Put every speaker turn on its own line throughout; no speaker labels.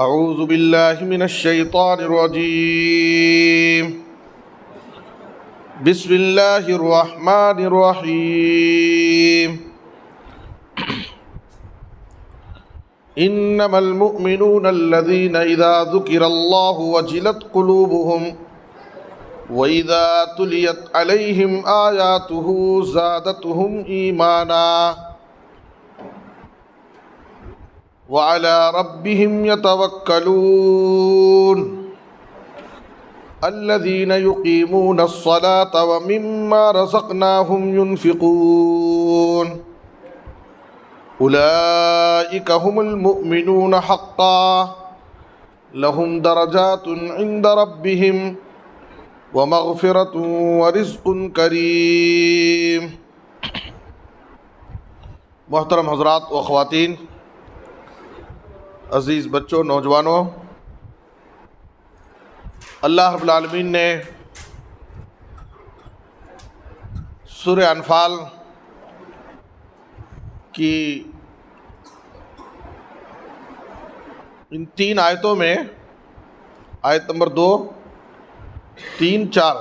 اعوذ باللہ من الشیطان الرجیم بسم اللہ الرحمن الرحیم انما المؤمنون الذین اذا ذکر اللہ وجلت قلوبهم وَإِذَا تُلِيَتْ عَلَيْهِمْ آيَاتُهُ زَادَتْهُمْ إِيمَانًا وَعَلَى رَبِّهِمْ يَتَوَكَّلُونَ الَّذِينَ يُقِيمُونَ الصَّلَاةَ وَمِمَّا رَزَقْنَاهُمْ يُنْفِقُونَ أُولَئِكَ هُمُ الْمُؤْمِنُونَ حَقًّا لَهُمْ دَرَجَاتٌ عِنْدَ رَبِّهِمْ وَمَغْفِرَةٌ وَرِزْقٌ کریم۔ محترم حضرات و خواتین، عزیز بچوں، نوجوانوں، اللہ رب العالمین نے سورہ انفال کی ان 3 آیتوں میں، آیت نمبر 2، 3، 4،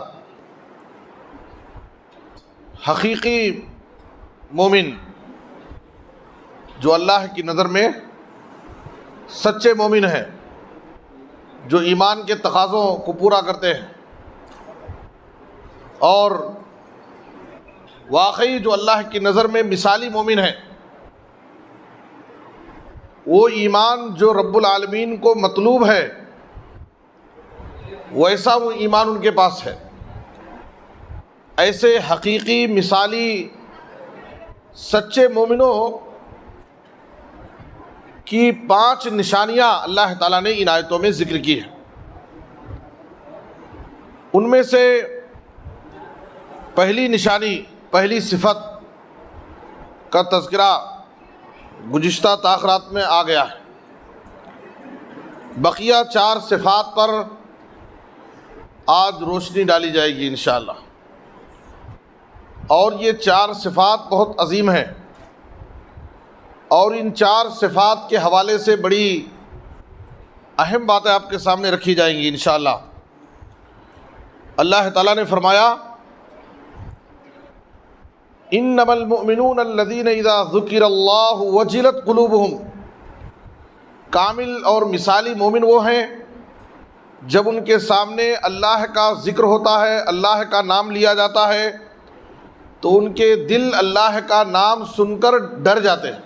حقیقی مومن جو اللہ کی نظر میں سچے مومن ہیں، جو ایمان کے تقاضوں کو پورا کرتے ہیں، اور واقعی جو اللہ کی نظر میں مثالی مومن ہیں، وہ ایمان جو رب العالمین کو مطلوب ہے ویسا وہ ایمان ان کے پاس ہے۔ ایسے حقیقی مثالی سچے مومنوں کی 5 نشانیاں اللہ تعالیٰ نے ان آیتوں میں ذکر کی ہیں۔ ان میں سے پہلی نشانی، پہلی صفت کا تذکرہ گزشتہ تاخرات میں آ گیا ہے۔ بقیہ 4 صفات پر آج روشنی ڈالی جائے گی انشاءاللہ، اور یہ 4 صفات بہت عظیم ہیں، اور ان 4 صفات کے حوالے سے بڑی اہم باتیں آپ کے سامنے رکھی جائیں گی انشاءاللہ۔ اللہ تعالیٰ نے فرمایا انما المؤمنون الذین اذا ذکر اللہ وجلت قلوبهم، کامل اور مثالی مومن وہ ہیں جب ان کے سامنے اللہ کا ذکر ہوتا ہے، اللہ کا نام لیا جاتا ہے تو ان کے دل اللہ کا نام سن کر ڈر جاتے ہیں،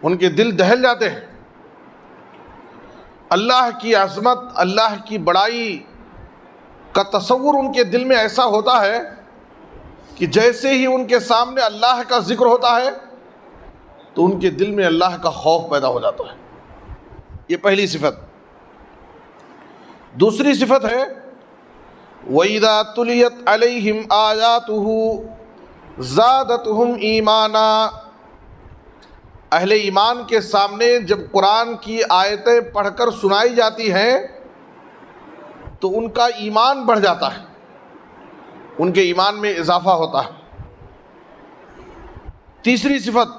ان کے دل دہل جاتے ہیں۔ اللہ کی عظمت، اللہ کی بڑائی کا تصور ان کے دل میں ایسا ہوتا ہے کہ جیسے ہی ان کے سامنے اللہ کا ذکر ہوتا ہے تو ان کے دل میں اللہ کا خوف پیدا ہو جاتا ہے۔ یہ پہلی صفت۔ دوسری صفت ہے وَإِذَا تُلِيَتْ عَلَيْهِمْ آيَاتُهُ زَادَتْهُمْ إِيمَانًا، اہل ایمان کے سامنے جب قرآن کی آیتیں پڑھ کر سنائی جاتی ہیں تو ان کا ایمان بڑھ جاتا ہے، ان کے ایمان میں اضافہ ہوتا ہے۔ تیسری صفت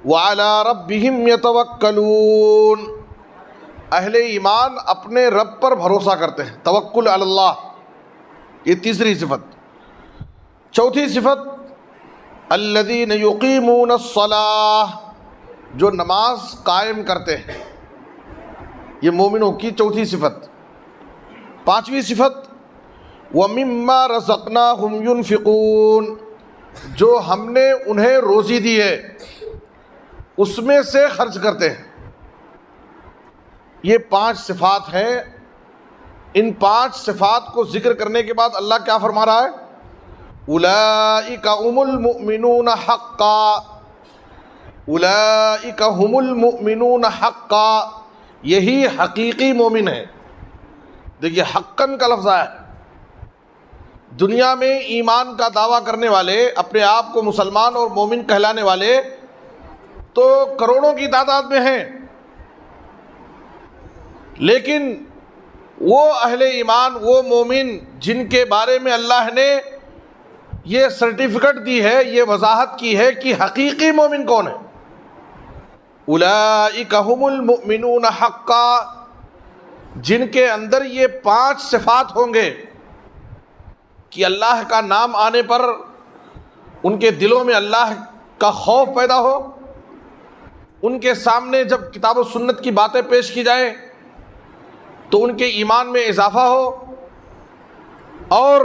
وَعَلَى رَبِّهِمْ يَتَوَكَّلُونَ، اہل ایمان اپنے رب پر بھروسہ کرتے ہیں، توکل علی اللہ، یہ تیسری صفت۔ چوتھی صفت الذین یقیمون الصلاۃ، جو نماز قائم کرتے ہیں، یہ مومنوں کی چوتھی صفت۔ پانچویں صفت وَمِمَّا رَزَقْنَاهُمْ يُنْفِقُونَ، جو ہم نے انہیں روزی دی ہے اس میں سے خرچ کرتے ہیں۔ یہ 5 صفات ہیں۔ ان 5 صفات کو ذکر کرنے کے بعد اللہ کیا فرما رہا ہے؟ اولئک هم المؤمنون حقا، اولئک هم المؤمنون حقا، یہی حقیقی مومن ہے۔ دیکھیے حقاً کا لفظ آیا ہے۔ دنیا میں ایمان کا دعویٰ کرنے والے، اپنے آپ کو مسلمان اور مومن کہلانے والے تو کروڑوں کی تعداد میں ہیں، لیکن وہ اہل ایمان، وہ مومن جن کے بارے میں اللہ نے یہ سرٹیفکیٹ دی ہے، یہ وضاحت کی ہے کہ حقیقی مومن کون ہے، اولئک هم المؤمنون حقا، جن کے اندر یہ 5 صفات ہوں گے کہ اللہ کا نام آنے پر ان کے دلوں میں اللہ کا خوف پیدا ہو، ان کے سامنے جب کتاب و سنت کی باتیں پیش کی جائیں تو ان کے ایمان میں اضافہ ہو، اور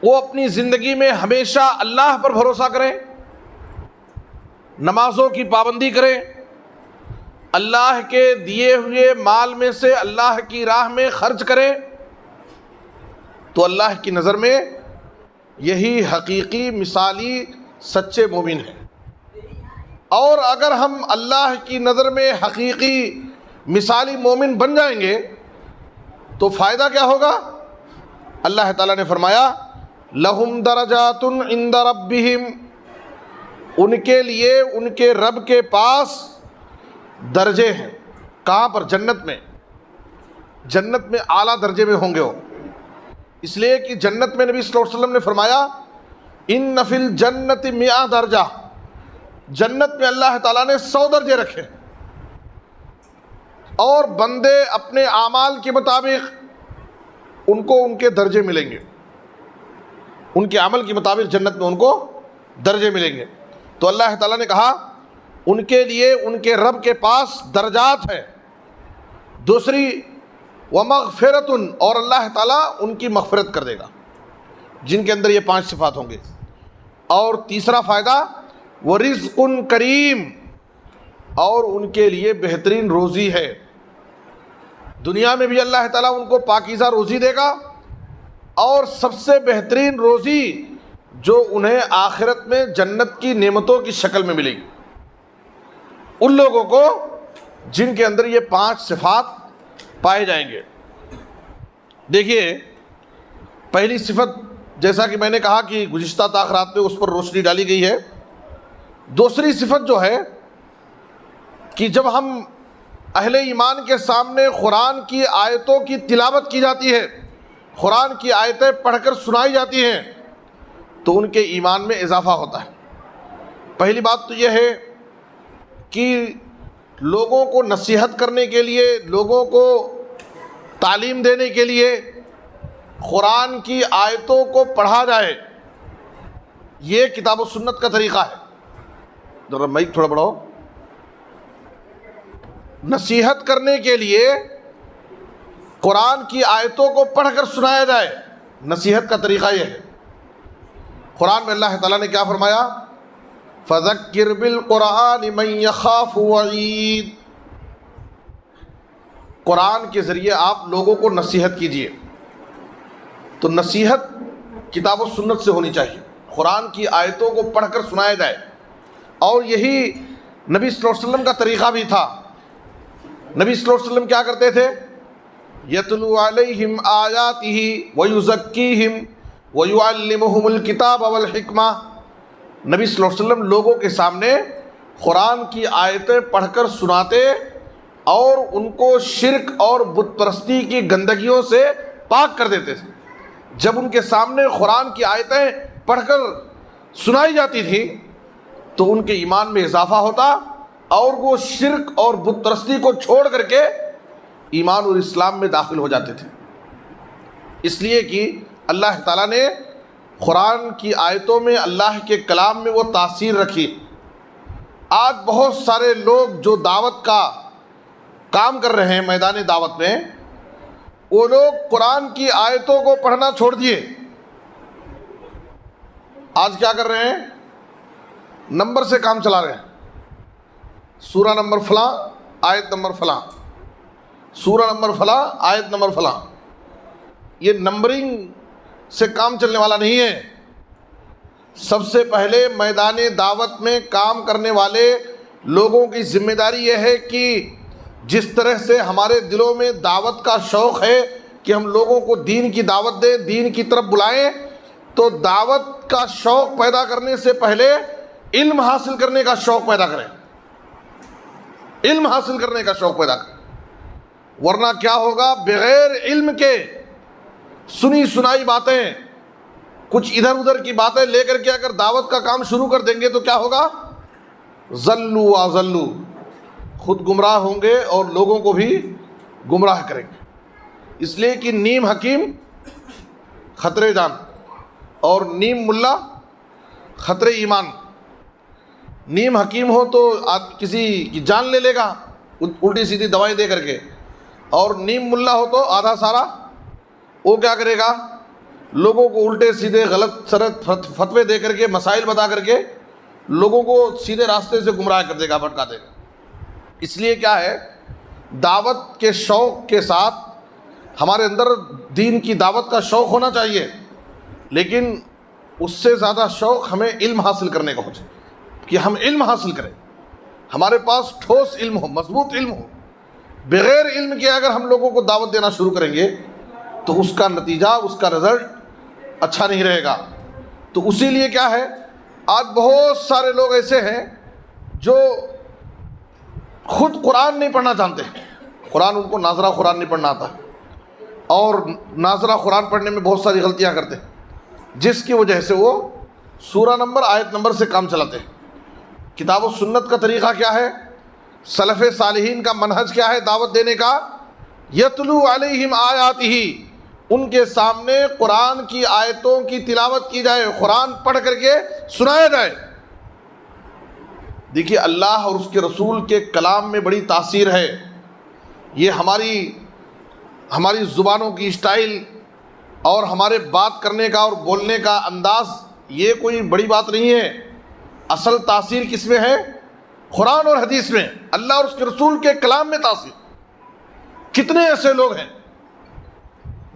وہ اپنی زندگی میں ہمیشہ اللہ پر بھروسہ کریں، نمازوں کی پابندی کریں، اللہ کے دیے ہوئے مال میں سے اللہ کی راہ میں خرچ کریں، تو اللہ کی نظر میں یہی حقیقی مثالی سچے مومن ہیں۔ اور اگر ہم اللہ کی نظر میں حقیقی مثالی مومن بن جائیں گے تو فائدہ کیا ہوگا؟ اللہ تعالیٰ نے فرمایا لَهُمْ دَرَجَاتٌ عِنْدَ رَبِّهِمْ، ان کے لیے ان کے رب کے پاس درجے ہیں۔ کہاں پر؟ جنت میں۔ جنت میں اعلیٰ درجے میں ہوں گے وہ، اس لیے کہ جنت میں نبی صلی اللہ علیہ وسلم نے فرمایا اِنَّ فِي الْجَنَّةِ 100 درجہ، جنت میں اللہ تعالیٰ نے 100 درجے رکھے، اور بندے اپنے اعمال کے مطابق ان کو ان کے درجے ملیں گے، ان کے عمل کے مطابق جنت میں ان کو درجے ملیں گے۔ تو اللہ تعالیٰ نے کہا ان کے لیے ان کے رب کے پاس درجات ہیں۔ دوسری وَمَغْفِرَةٌ، اور اللہ تعالیٰ ان کی مغفرت کر دے گا جن کے اندر یہ 5 صفات ہوں گے۔ اور تیسرا فائدہ وَرِزْقٌ کریم، اور ان کے لیے بہترین روزی ہے۔ دنیا میں بھی اللہ تعالیٰ ان کو پاکیزہ روزی دے گا، اور سب سے بہترین روزی جو انہیں آخرت میں جنت کی نعمتوں کی شکل میں ملے گی ان لوگوں کو جن کے اندر یہ 5 صفات پائے جائیں گے۔ دیکھیے پہلی صفت، جیسا کہ میں نے کہا کہ گزشتہ تاخرات میں اس پر روشنی ڈالی گئی ہے۔ دوسری صفت جو ہے کہ جب ہم اہل ایمان کے سامنے قرآن کی آیتوں کی تلاوت کی جاتی ہے، قرآن کی آیتیں پڑھ کر سنائی جاتی ہیں، تو ان کے ایمان میں اضافہ ہوتا ہے۔ پہلی بات تو یہ ہے کہ لوگوں کو نصیحت کرنے کے لیے، لوگوں کو تعلیم دینے کے لیے قرآن کی آیتوں کو پڑھا جائے، یہ کتاب و سنت کا طریقہ ہے۔ ذرا مائک تھوڑا بڑھاؤ۔ نصیحت کرنے کے لیے قرآن کی آیتوں کو پڑھ کر سنایا جائے، نصیحت کا طریقہ یہ ہے۔ قرآن میں اللہ تعالیٰ نے کیا فرمایا؟ فَذَكِّرْ بِالْقُرْآنِ مَنْ يَخَافُ وَعِيدٍ، قرآن کے ذریعے آپ لوگوں کو نصیحت کیجیے۔ تو نصیحت کتاب و سنت سے ہونی چاہیے، قرآن کی آیتوں کو پڑھ کر سنایا جائے، اور یہی نبی صلی اللہ علیہ وسلم کا طریقہ بھی تھا۔ نبی صلی اللہ علیہ وسلم کیا کرتے تھے؟ یتلو علیہم آیاتہ ویزکیہم ویعلمہم الکتاب والحکمہ، نبی صلی اللہ علیہ وسلم لوگوں کے سامنے قرآن کی آیتیں پڑھ کر سناتے اور ان کو شرک اور بت پرستی کی گندگیوں سے پاک کر دیتے تھے۔ جب ان کے سامنے قرآن کی آیتیں پڑھ کر سنائی جاتی تھی تو ان کے ایمان میں اضافہ ہوتا، اور وہ شرک اور بت پرستی کو چھوڑ کر کے ایمان اور اسلام میں داخل ہو جاتے تھے۔ اس لیے کہ اللہ تعالیٰ نے قرآن کی آیتوں میں، اللہ کے کلام میں وہ تاثیر رکھی۔ آج بہت سارے لوگ جو دعوت کا کام کر رہے ہیں میدان دعوت میں، وہ لوگ قرآن کی آیتوں کو پڑھنا چھوڑ دیے۔ آج کیا کر رہے ہیں؟ نمبر سے کام چلا رہے ہیں، سورہ نمبر فلاں، آیت نمبر فلاں، سورہ نمبر فلاں، آیت نمبر فلاں۔ یہ نمبرنگ سے کام چلنے والا نہیں ہے۔ سب سے پہلے میدان دعوت میں کام کرنے والے لوگوں کی ذمہ داری یہ ہے کہ جس طرح سے ہمارے دلوں میں دعوت کا شوق ہے کہ ہم لوگوں کو دین کی دعوت دیں، دین کی طرف بلائیں، تو دعوت کا شوق پیدا کرنے سے پہلے علم حاصل کرنے کا شوق پیدا کریں، علم حاصل کرنے کا شوق پیدا کریں۔ ورنہ کیا ہوگا؟ بغیر علم کے سنی سنائی باتیں، کچھ ادھر ادھر کی باتیں لے کر کے اگر دعوت کا کام شروع کر دیں گے تو کیا ہوگا؟ ضلوا واضلوا، خود گمراہ ہوں گے اور لوگوں کو بھی گمراہ کریں گے۔ اس لیے کہ نیم حکیم خطرے جان اور نیم ملا خطرے ایمان۔ نیم حکیم ہو تو کسی کی جان لے لے گا الٹی سیدھی دوائیں دے کر کے، اور نیم ملا ہو تو آدھا سارا وہ کیا کرے گا، لوگوں کو الٹے سیدھے غلط سرت فتوے دے کر کے، مسائل بتا کر کے لوگوں کو سیدھے راستے سے گمراہ کر دے گا، بھٹکا دے گا۔ اس لیے کیا ہے، دعوت کے شوق کے ساتھ ہمارے اندر دین کی دعوت کا شوق ہونا چاہیے، لیکن اس سے زیادہ شوق ہمیں علم حاصل کرنے کا ہو چاہیے، کہ ہم علم حاصل کریں، ہمارے پاس ٹھوس علم ہو، مضبوط علم ہو۔ بغیر علم کے اگر ہم لوگوں کو دعوت دینا شروع کریں گے تو اس کا نتیجہ، اس کا رزلٹ اچھا نہیں رہے گا۔ تو اسی لیے کیا ہے، آج بہت سارے لوگ ایسے ہیں جو خود قرآن نہیں پڑھنا جانتے، قرآن ان کو ناظرہ قرآن نہیں پڑھنا آتا، اور ناظرہ قرآن پڑھنے میں بہت ساری غلطیاں کرتے ہیں، جس کی وجہ سے وہ سورہ نمبر آیت نمبر سے کام چلاتے ہیں۔ کتاب و سنت کا طریقہ کیا ہے، سلف صالحین کا منہج کیا ہے دعوت دینے کا، یتلو علیہم آیاتہ، ان کے سامنے قرآن کی آیتوں کی تلاوت کی جائے، قرآن پڑھ کر کے سنایا جائے۔ دیکھیے اللہ اور اس کے رسول کے کلام میں بڑی تاثیر ہے۔ یہ ہماری زبانوں کی اسٹائل اور ہمارے بات کرنے کا اور بولنے کا انداز یہ کوئی بڑی بات نہیں ہے۔ اصل تاثیر کس میں ہے؟ قرآن اور حدیث میں، اللہ اور اس کے رسول کے کلام میں تاثیر۔ کتنے ایسے لوگ ہیں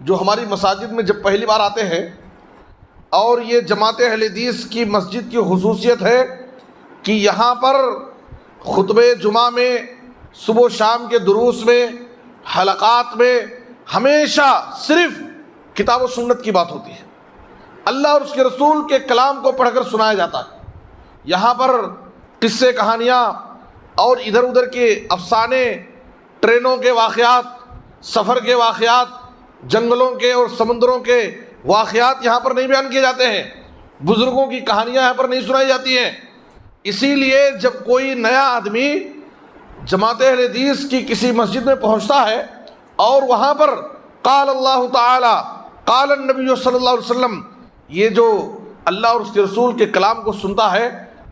جو ہماری مساجد میں جب پہلی بار آتے ہیں، اور یہ جماعت اہل حدیث کی مسجد کی خصوصیت ہے کہ یہاں پر خطبے جمعہ میں، صبح و شام کے دروس میں، حلقات میں ہمیشہ صرف کتاب و سنت کی بات ہوتی ہے، اللہ اور اس کے رسول کے کلام کو پڑھ کر سنایا جاتا ہے۔ یہاں پر قصے کہانیاں اور ادھر ادھر کے افسانے، ٹرینوں کے واقعات، سفر کے واقعات، جنگلوں کے اور سمندروں کے واقعات یہاں پر نہیں بیان کیے جاتے ہیں، بزرگوں کی کہانیاں یہاں پر نہیں سنائی جاتی ہیں۔ اسی لیے جب کوئی نیا آدمی جماعت اہل حدیث کی کسی مسجد میں پہنچتا ہے اور وہاں پر قال اللہ تعالی قال النبی صلی اللہ علیہ وسلم، یہ جو اللہ اور اس کے رسول کے کلام کو سنتا ہے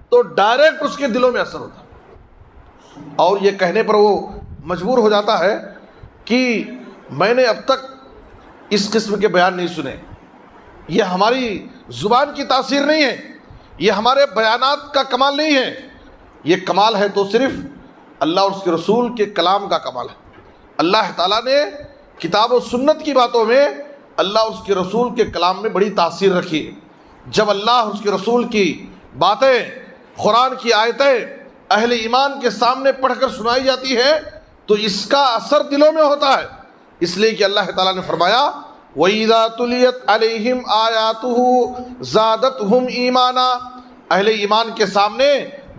تو ڈائریکٹ اس کے دلوں میں اثر ہوتا ہے، اور یہ کہنے پر وہ مجبور ہو جاتا ہے کہ میں نے اب تک اس قسم کے بیان نہیں سنے۔ یہ ہماری زبان کی تاثیر نہیں ہے، یہ ہمارے بیانات کا کمال نہیں ہے، یہ کمال ہے تو صرف اللہ اور اس کے رسول کے کلام کا کمال ہے۔ اللہ تعالیٰ نے کتاب و سنت کی باتوں میں اللہ اور اس کے رسول کے کلام میں بڑی تاثیر رکھی۔ جب اللہ اور اس کے رسول کی باتیں، قرآن کی آیتیں اہل ایمان کے سامنے پڑھ کر سنائی جاتی ہے تو اس کا اثر دلوں میں ہوتا ہے۔ اس لیے کہ اللہ تعالیٰ نے فرمایا وَإِذَا تُلِيَتْ عَلَيْهِمْ آيَاتُهُ زَادَتْهُمْ إِيمَانًا، اہل ایمان کے سامنے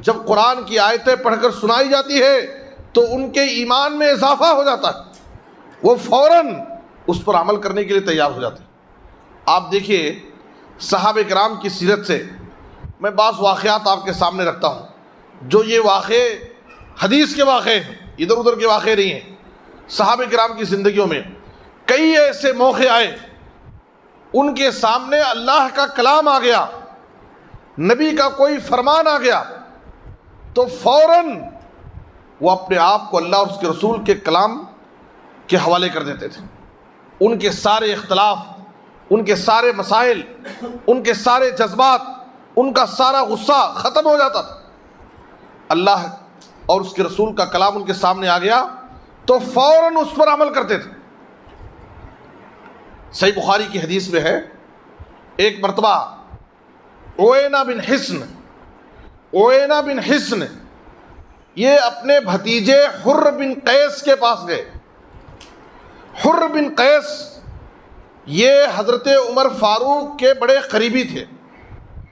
جب قرآن کی آیتیں پڑھ کر سنائی جاتی ہے تو ان کے ایمان میں اضافہ ہو جاتا ہے، وہ فوراً اس پر عمل کرنے کے لیے تیار ہو جاتے ہیں۔ آپ دیکھیے صحابہ کرام کی سیرت سے میں بعض واقعات آپ کے سامنے رکھتا ہوں، جو یہ واقعے حدیث کے واقعے ہیں، ادھر ادھر کے واقعے نہیں ہیں۔ صحابہ کرام کی زندگیوں میں کئی ایسے موقع آئے، ان کے سامنے اللہ کا کلام آ گیا، نبی کا کوئی فرمان آ گیا تو فوراً وہ اپنے آپ کو اللہ اور اس کے رسول کے کلام کے حوالے کر دیتے تھے۔ ان کے سارے اختلاف، ان کے سارے مسائل، ان کے سارے جذبات، ان کا سارا غصہ ختم ہو جاتا تھا۔ اللہ اور اس کے رسول کا کلام ان کے سامنے آ گیا تو فوراً اس پر عمل کرتے تھے۔ صحیح بخاری کی حدیث میں ہے، ایک مرتبہ عوینہ بن حصن یہ اپنے بھتیجے حر بن قیس کے پاس گئے۔ حر بن قیس یہ حضرت عمر فاروق کے بڑے قریبی تھے،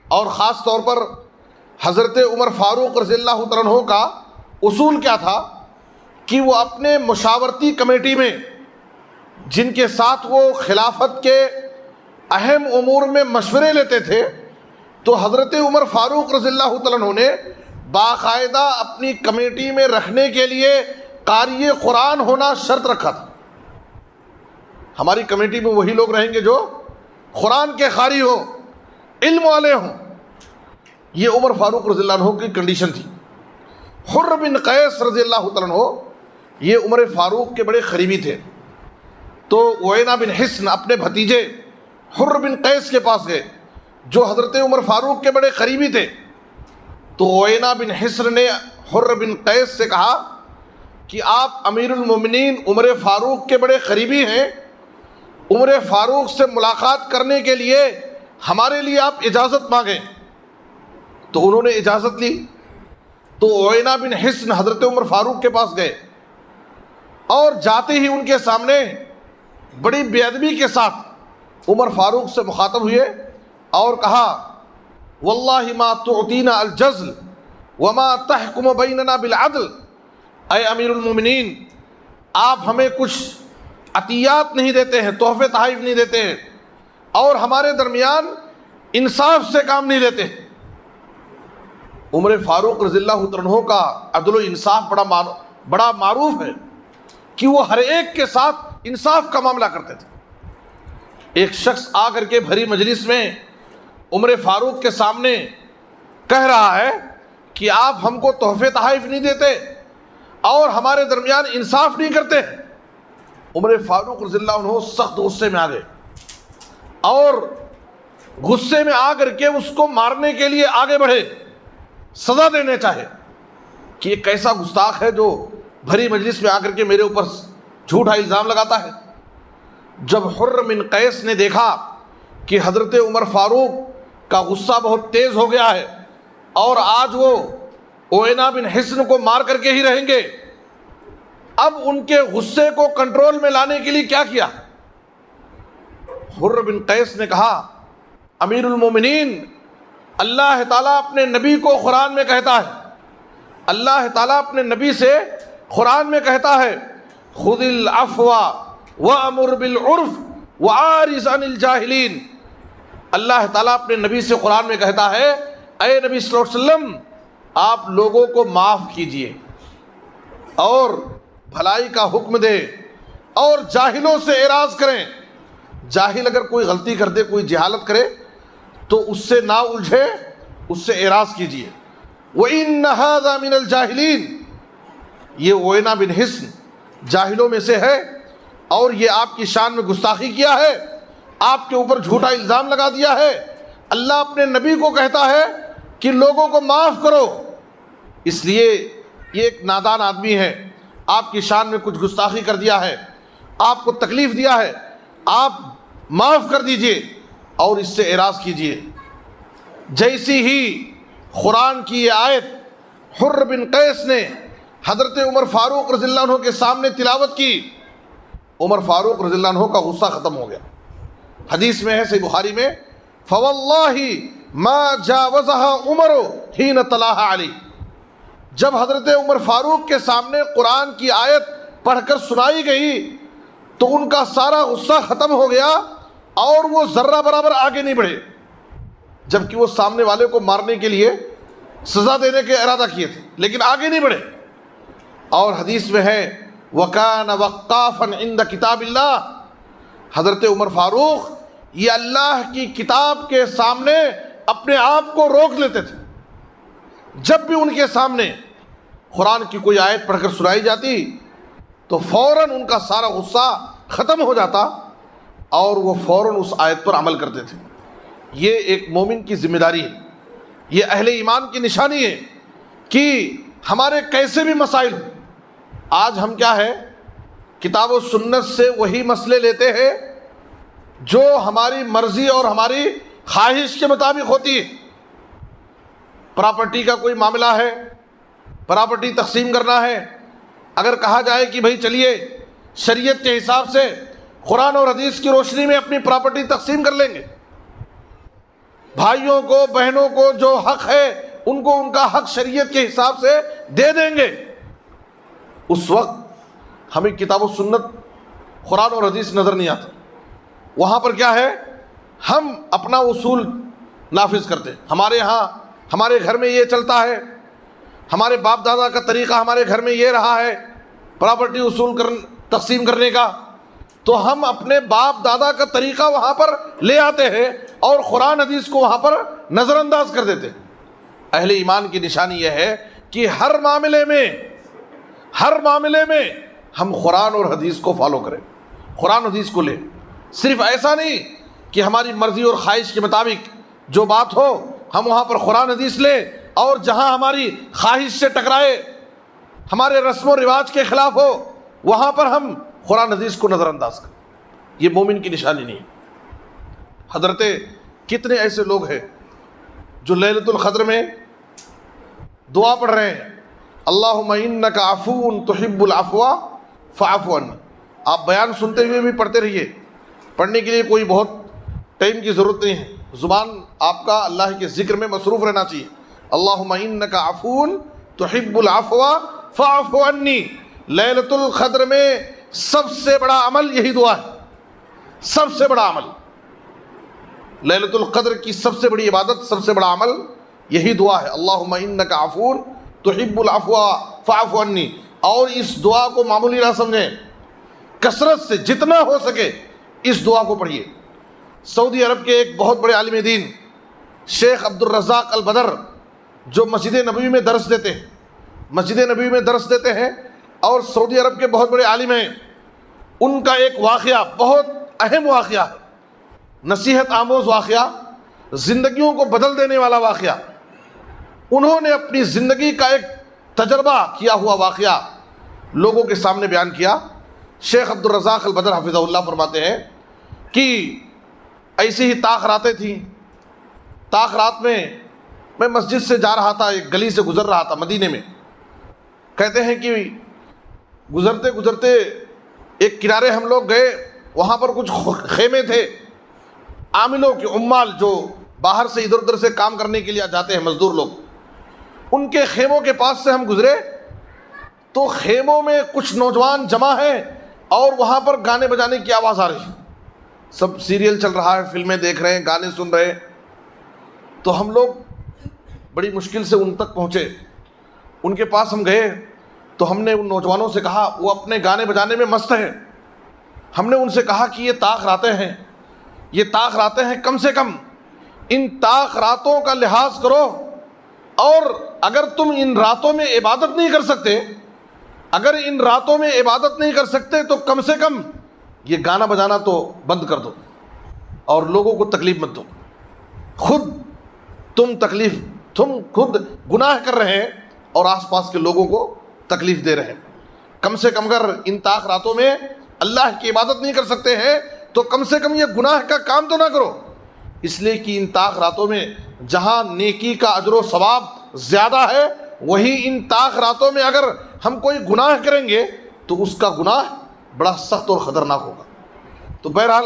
اور خاص طور پر حضرت عمر فاروق رضی اللہ تعالیٰ عنہ کا اصول کیا تھا کہ وہ اپنے مشاورتی کمیٹی میں، جن کے ساتھ وہ خلافت کے اہم امور میں مشورے لیتے تھے، تو حضرت عمر فاروق رضی اللہ تعالیٰ عنہ نے باقاعدہ اپنی کمیٹی میں رکھنے کے لیے قاری قرآن ہونا شرط رکھا تھا۔ ہماری کمیٹی میں وہی لوگ رہیں گے جو قرآن کے قاری ہوں، علم والے ہوں۔ یہ عمر فاروق رضی اللہ عنہ کی کنڈیشن تھی۔ حر بن قیس رضی اللہ تعالیٰ عنہ یہ عمر فاروق کے بڑے قریبی تھے، تو عیینہ بن حصن اپنے بھتیجے حر بن قیس کے پاس گئے جو حضرت عمر فاروق کے بڑے قریبی تھے۔ تو عیینہ بن حصن نے حر بن قیس سے کہا کہ آپ امیر المومنین عمر فاروق کے بڑے قریبی ہیں، عمر فاروق سے ملاقات کرنے کے لیے ہمارے لیے آپ اجازت مانگیں۔ تو انہوں نے اجازت لی۔ تو عیینہ بن حصن حضرت عمر فاروق کے پاس گئے اور جاتے ہی ان کے سامنے بڑی بے ادبی کے ساتھ عمر فاروق سے مخاطب ہوئے اور کہا واللہ ما تعطینا الجزل وما تحکم بیننا بالعدل، اے امیر المومنین آپ ہمیں کچھ عطیات نہیں دیتے ہیں، تحفے تحائف نہیں دیتے ہیں، اور ہمارے درمیان انصاف سے کام نہیں لیتے۔ عمر فاروق رضی اللہ عنہ کا عدل و انصاف بڑا معروف ہے کہ وہ ہر ایک کے ساتھ انصاف کا معاملہ کرتے تھے۔ ایک شخص آ کر کے بھری مجلس میں عمر فاروق کے سامنے کہہ رہا ہے کہ آپ ہم کو تحفے تحائف نہیں دیتے اور ہمارے درمیان انصاف نہیں کرتے۔ عمر فاروق رضی اللہ عنہ سخت غصے میں آ گئے اور غصے میں آ کر کے اس کو مارنے کے لیے آگے بڑھے، سزا دینے چاہے کہ یہ کیسا گستاخ ہے جو بھری مجلس میں آ کر کے میرے اوپر جھوٹا الزام لگاتا ہے۔ جب حر بن قیس نے دیکھا کہ حضرت عمر فاروق کا غصہ بہت تیز ہو گیا ہے اور آج وہ عیینہ بن حصن کو مار کر کے ہی رہیں گے، اب ان کے غصے کو کنٹرول میں لانے کے لیے کیا کیا؟ حر بن قیس نے کہا امیر المومنین اللہ تعالیٰ اپنے نبی کو قرآن میں کہتا ہے، اللہ تعالیٰ اپنے نبی سے قرآن میں کہتا ہے خذ العفو وامر بالعرف واعرض عن الجاہلین۔ اللہ تعالیٰ اپنے نبی سے قرآن میں کہتا ہے اے نبی صلی اللہ علیہ وسلم آپ لوگوں کو معاف کیجئے اور بھلائی کا حکم دیں اور جاہلوں سے اعراض کریں۔ جاہل اگر کوئی غلطی کر دے، کوئی جہالت کرے تو اس سے نہ الجھے، اس سے اعراض کیجئے۔ وَإِنَّ هَذَا مِنَ الْجَاهِلِينَ، یہ عیینہ بن حصن جاہلوں میں سے ہے اور یہ آپ کی شان میں گستاخی کیا ہے، آپ کے اوپر جھوٹا الزام لگا دیا ہے۔ اللہ اپنے نبی کو کہتا ہے کہ لوگوں کو معاف کرو، اس لیے یہ ایک نادان آدمی ہے، آپ کی شان میں کچھ گستاخی کر دیا ہے، آپ کو تکلیف دیا ہے، آپ معاف کر دیجئے اور اس سے اعراض کیجئے۔ جیسی ہی قرآن کی یہ آیت حر بن قیس نے حضرت عمر فاروق رضی اللہ عنہ کے سامنے تلاوت کی، عمر فاروق رضی اللہ عنہ کا غصہ ختم ہو گیا۔ حدیث میں ہے صحیح بخاری میں فواللہ ما جاوزها عمر حین تلاها علی، جب حضرت عمر فاروق کے سامنے قرآن کی آیت پڑھ کر سنائی گئی تو ان کا سارا غصہ ختم ہو گیا اور وہ ذرہ برابر آگے نہیں بڑھے، جبکہ وہ سامنے والے کو مارنے کے لیے سزا دینے کے ارادہ کیے تھے لیکن آگے نہیں بڑھے۔ اور حدیث میں ہے وَكَانَ وَقَّافًا عِنْدَ كِتَابِ اللَّهِ، حضرت عمر فاروق یہ اللہ کی کتاب کے سامنے اپنے آپ کو روک لیتے تھے، جب بھی ان کے سامنے قرآن کی کوئی آیت پڑھ کر سنائی جاتی تو فوراً ان کا سارا غصہ ختم ہو جاتا اور وہ فوراً اس آیت پر عمل کرتے تھے۔ یہ ایک مومن کی ذمہ داری ہے، یہ اہل ایمان کی نشانی ہے کہ ہمارے کیسے بھی مسائل ہوں، آج ہم کیا ہے کتاب و سنت سے وہی مسئلے لیتے ہیں جو ہماری مرضی اور ہماری خواہش کے مطابق ہوتی ہے۔ پراپرٹی کا کوئی معاملہ ہے، پراپرٹی تقسیم کرنا ہے، اگر کہا جائے کہ بھائی چلیے شریعت کے حساب سے قرآن اور حدیث کی روشنی میں اپنی پراپرٹی تقسیم کر لیں گے، بھائیوں کو بہنوں کو جو حق ہے ان کو ان کا حق شریعت کے حساب سے دے دیں گے، اس وقت ہمیں کتاب و سنت قرآن اور حدیث نظر نہیں آتا۔ وہاں پر کیا ہے ہم اپنا اصول نافذ کرتے ہیں، ہمارے ہاں ہمارے گھر میں یہ چلتا ہے، ہمارے باپ دادا کا طریقہ ہمارے گھر میں یہ رہا ہے پراپرٹی تقسیم کرنے کا، تو ہم اپنے باپ دادا کا طریقہ وہاں پر لے آتے ہیں اور قرآن حدیث کو وہاں پر نظر انداز کر دیتے۔ اہل ایمان کی نشانی یہ ہے کہ ہر معاملے میں ہم قرآن اور حدیث کو فالو کریں، قرآن حدیث کو لیں۔ صرف ایسا نہیں کہ ہماری مرضی اور خواہش کے مطابق جو بات ہو ہم وہاں پر قرآن حدیث لیں، اور جہاں ہماری خواہش سے ٹکرائے، ہمارے رسم و رواج کے خلاف ہو، وہاں پر ہم قرآن حدیث کو نظر انداز کریں۔ یہ مومن کی نشانی نہیں۔ حضرت کتنے ایسے لوگ ہیں جو لیلۃ القدر میں دعا پڑھ رہے ہیں، اللہم انک عفو تحب العفو فاعف عنی۔ آپ بیان سنتے ہوئے بھی پڑھتے رہیے، پڑھنے کے لیے کوئی بہت ٹائم کی ضرورت نہیں ہے، زبان آپ کا اللہ کے ذکر میں مصروف رہنا چاہیے۔ اللہم انک عفو تحب العفو فاعف عنی۔ لیلۃ القدر میں سب سے بڑا عمل یہی دعا ہے، سب سے بڑا عمل، لیلۃ القدر کی سب سے بڑی عبادت، سب سے بڑا عمل یہی دعا ہے، اللہم انک عفو تحب العفو فاعف عنی۔ اور اس دعا کو معمولی نہ سمجھیں، کثرت سے جتنا ہو سکے اس دعا کو پڑھیے۔ سعودی عرب کے ایک بہت بڑے عالم دین شیخ عبد الرزاق البدر، جو مسجد نبوی میں درس دیتے ہیں، مسجد نبوی میں درس دیتے ہیں اور سعودی عرب کے بہت بڑے عالم ہیں، ان کا ایک واقعہ بہت اہم واقعہ ہے، نصیحت آموز واقعہ، زندگیوں کو بدل دینے والا واقعہ۔ انہوں نے اپنی زندگی کا ایک تجربہ کیا ہوا واقعہ لوگوں کے سامنے بیان کیا۔ شیخ عبد الرزاق البدر حفظہ اللہ فرماتے ہیں کہ ایسی ہی طاق راتیں تھیں، طاق رات میں مسجد سے جا رہا تھا، ایک گلی سے گزر رہا تھا مدینے میں۔ کہتے ہیں کہ گزرتے گزرتے ایک کنارے ہم لوگ گئے، وہاں پر کچھ خیمے تھے عاملوں کے، عمال جو باہر سے ادھر ادھر سے کام کرنے کے لیے جاتے ہیں، مزدور لوگ، ان کے خیموں کے پاس سے ہم گزرے تو خیموں میں کچھ نوجوان جمع ہیں اور وہاں پر گانے بجانے کی آواز آ رہی ہے، سب سیریل چل رہا ہے، فلمیں دیکھ رہے ہیں، گانے سن رہے ہیں۔ تو ہم لوگ بڑی مشکل سے ان تک پہنچے، ان کے پاس ہم گئے تو ہم نے ان نوجوانوں سے کہا، وہ اپنے گانے بجانے میں مست ہیں، ہم نے ان سے کہا کہ یہ طاق راتیں ہیں، یہ طاق راتیں ہیں، کم سے کم ان طاق راتوں کا لحاظ کرو، اور اگر تم ان راتوں میں عبادت نہیں کر سکتے، اگر ان راتوں میں عبادت نہیں کر سکتے تو کم سے کم یہ گانا بجانا تو بند کر دو اور لوگوں کو تکلیف مت دو۔ تم خود گناہ کر رہے ہیں اور آس پاس کے لوگوں کو تکلیف دے رہے ہیں۔ کم سے کم اگر ان طاق راتوں میں اللہ کی عبادت نہیں کر سکتے ہیں تو کم سے کم یہ گناہ کا کام تو نہ کرو، اس لیے کہ ان طاق راتوں میں جہاں نیکی کا اجر و ثواب زیادہ ہے، وہی ان طاق راتوں میں اگر ہم کوئی گناہ کریں گے تو اس کا گناہ بڑا سخت اور خطرناک ہوگا۔ تو بہرحال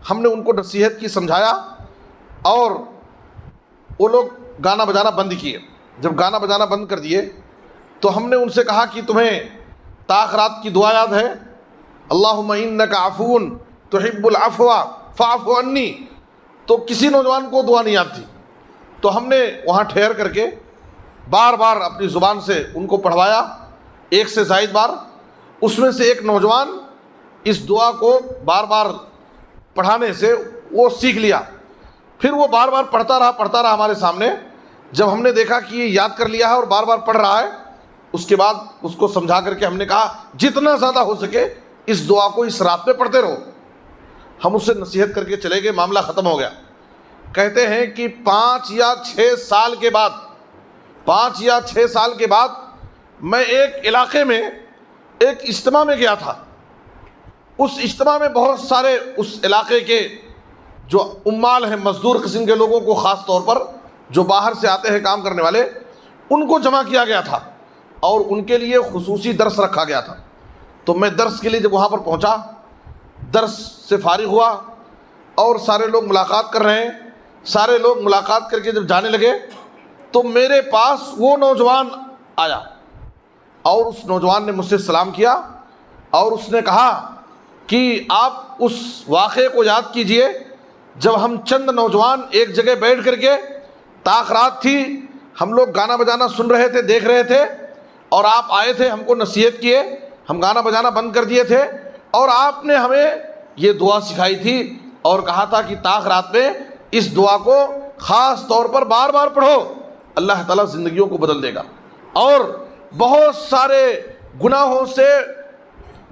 ہم نے ان کو نصیحت کی، سمجھایا، اور وہ لوگ گانا بجانا بند کیے۔ جب گانا بجانا بند کر دیے تو ہم نے ان سے کہا کہ تمہیں طاق رات کی دعا یاد ہے، اللہم انک عفو تحب العفو فاعف عنی؟ تو کسی نوجوان کو دعا نہیں یاد تھی، تو ہم نے وہاں ٹھہر کر کے بار بار اپنی زبان سے ان کو پڑھوایا، ایک سے زائد بار۔ اس میں سے ایک نوجوان اس دعا کو بار بار پڑھانے سے وہ سیکھ لیا، پھر وہ بار بار پڑھتا رہا ہمارے سامنے۔ جب ہم نے دیکھا کہ یہ یاد کر لیا ہے اور بار بار پڑھ رہا ہے، اس کے بعد اس کو سمجھا کر کے ہم نے کہا جتنا زیادہ ہو سکے اس دعا کو اس رات میں پڑھتے رہو۔ ہم اس سے نصیحت کر کے چلے گئے، معاملہ ختم ہو گیا۔ کہتے ہیں کہ 5 یا 6 سال کے بعد میں ایک علاقے میں ایک اجتماع میں گیا تھا۔ اس اجتماع میں بہت سارے اس علاقے کے جو عمال ہیں، مزدور قسم کے لوگوں کو، خاص طور پر جو باہر سے آتے ہیں کام کرنے والے، ان کو جمع کیا گیا تھا اور ان کے لیے خصوصی درس رکھا گیا تھا۔ تو میں درس کے لیے جب وہاں پر پہنچا، درس سے فارغ ہوا اور سارے لوگ ملاقات کر رہے ہیں، سارے لوگ ملاقات کر کے جب جانے لگے تو میرے پاس وہ نوجوان آیا اور اس نوجوان نے مجھ سے سلام کیا اور اس نے کہا کہ آپ اس واقعے کو یاد کیجئے جب ہم چند نوجوان ایک جگہ بیٹھ کر کے، طاق رات تھی، ہم لوگ گانا بجانا سن رہے تھے، دیکھ رہے تھے، اور آپ آئے تھے، ہم کو نصیحت کیے، ہم گانا بجانا بند کر دیے تھے، اور آپ نے ہمیں یہ دعا سکھائی تھی اور کہا تھا کہ طاق رات میں اس دعا کو خاص طور پر بار بار پڑھو، اللہ تعالیٰ زندگیوں کو بدل دے گا اور بہت سارے گناہوں سے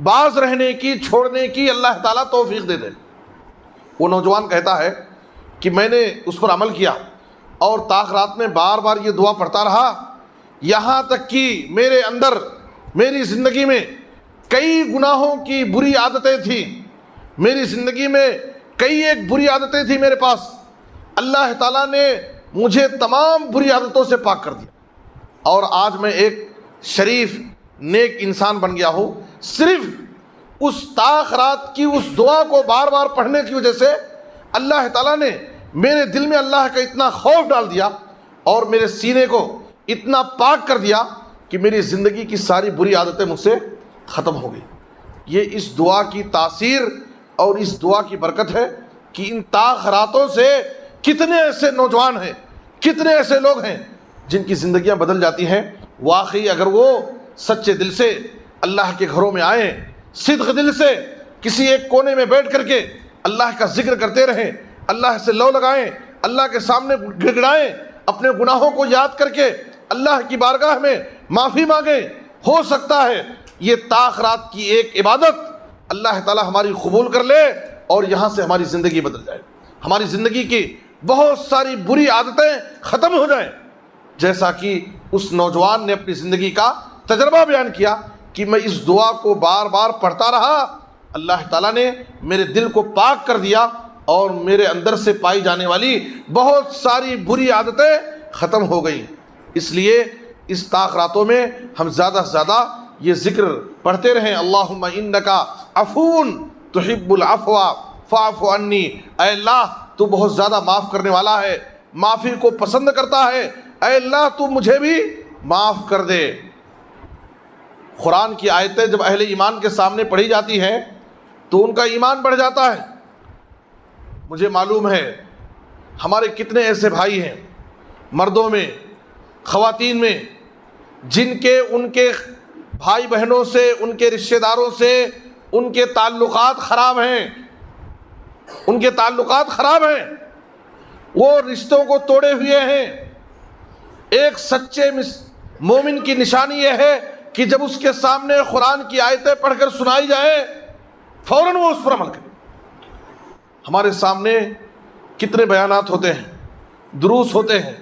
باز رہنے کی، چھوڑنے کی اللہ تعالیٰ توفیق دے دے۔ وہ نوجوان کہتا ہے کہ میں نے اس پر عمل کیا اور طاق رات میں بار بار یہ دعا پڑھتا رہا، یہاں تک کہ میرے اندر، میری زندگی میں کئی گناہوں کی بری عادتیں تھیں، میری زندگی میں کئی ایک بری عادتیں تھیں میرے پاس، اللہ تعالیٰ نے مجھے تمام بری عادتوں سے پاک کر دیا اور آج میں ایک شریف نیک انسان بن گیا ہوں، صرف اس طاق رات کی اس دعا کو بار بار پڑھنے کی وجہ سے اللہ تعالیٰ نے میرے دل میں اللہ کا اتنا خوف ڈال دیا اور میرے سینے کو اتنا پاک کر دیا کہ میری زندگی کی ساری بری عادتیں مجھ سے ختم ہو گئی۔ یہ اس دعا کی تاثیر اور اس دعا کی برکت ہے کہ ان طاق راتوں سے کتنے ایسے نوجوان ہیں، کتنے ایسے لوگ ہیں جن کی زندگیاں بدل جاتی ہیں۔ واقعی اگر وہ سچے دل سے اللہ کے گھروں میں آئیں، صدق دل سے کسی ایک کونے میں بیٹھ کر کے اللہ کا ذکر کرتے رہیں، اللہ سے لو لگائیں، اللہ کے سامنے گڑگڑائیں، اپنے گناہوں کو یاد کر کے اللہ کی بارگاہ میں معافی مانگیں، ہو سکتا ہے یہ طاق رات کی ایک عبادت اللہ تعالی ہماری قبول کر لے اور یہاں سے ہماری زندگی بدل جائے، ہماری زندگی کی بہت ساری بری عادتیں ختم ہو جائیں، جیسا کہ اس نوجوان نے اپنی زندگی کا تجربہ بیان کیا کہ میں اس دعا کو بار بار پڑھتا رہا، اللہ تعالیٰ نے میرے دل کو پاک کر دیا اور میرے اندر سے پائی جانے والی بہت ساری بری عادتیں ختم ہو گئیں۔ اس لیے اس طاق راتوں میں ہم زیادہ سے زیادہ یہ ذکر پڑھتے رہیں، اللہم انکا عفون تحب العفو فاعف عنی، اے اللہ تو بہت زیادہ معاف کرنے والا ہے، معافی کو پسند کرتا ہے، اے اللہ تو مجھے بھی معاف کر دے۔ قرآن کی آیتیں جب اہل ایمان کے سامنے پڑھی جاتی ہیں تو ان کا ایمان بڑھ جاتا ہے۔ مجھے معلوم ہے ہمارے کتنے ایسے بھائی ہیں، مردوں میں، خواتین میں، جن کے ان کے بھائی بہنوں سے، ان کے رشتہ داروں سے ان کے تعلقات خراب ہیں، ان کے تعلقات خراب ہیں، وہ رشتوں کو توڑے ہوئے ہیں۔ ایک سچے مومن کی نشانی یہ ہے کہ جب اس کے سامنے قرآن کی آیتیں پڑھ کر سنائی جائیں فوراً وہ اس پر عمل کرے۔ ہمارے سامنے کتنے بیانات ہوتے ہیں، دروس ہوتے ہیں،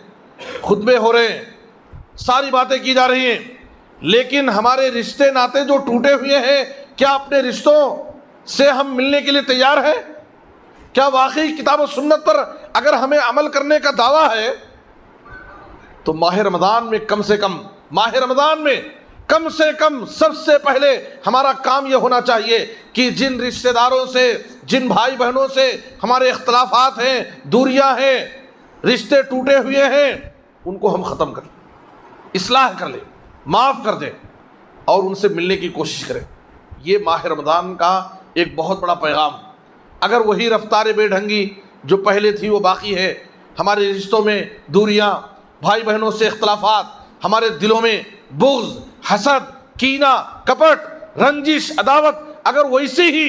خطبے ہو رہے ہیں، ساری باتیں کی جا رہی ہیں، لیکن ہمارے رشتے ناتے جو ٹوٹے ہوئے ہیں، کیا اپنے رشتوں سے ہم ملنے کے لیے تیار ہیں؟ کیا واقعی کتاب و سنت پر اگر ہمیں عمل کرنے کا دعویٰ ہے تو ماہ رمضان میں کم سے کم، ماہ رمضان میں کم سے کم سب سے پہلے ہمارا کام یہ ہونا چاہیے کہ جن رشتہ داروں سے، جن بھائی بہنوں سے ہمارے اختلافات ہیں، دوریاں ہیں، رشتے ٹوٹے ہوئے ہیں، ان کو ہم ختم کر لیں، اصلاح کر لیں، معاف کر دیں اور ان سے ملنے کی کوشش کریں۔ یہ ماہ رمضان کا ایک بہت بڑا پیغام۔ اگر وہی رفتار بے ڈھنگی جو پہلے تھی وہ باقی ہے، ہمارے رشتوں میں دوریاں، بھائی بہنوں سے اختلافات، ہمارے دلوں میں بغض، حسد، کینہ، کپٹ، رنجش، عداوت اگر ویسے ہی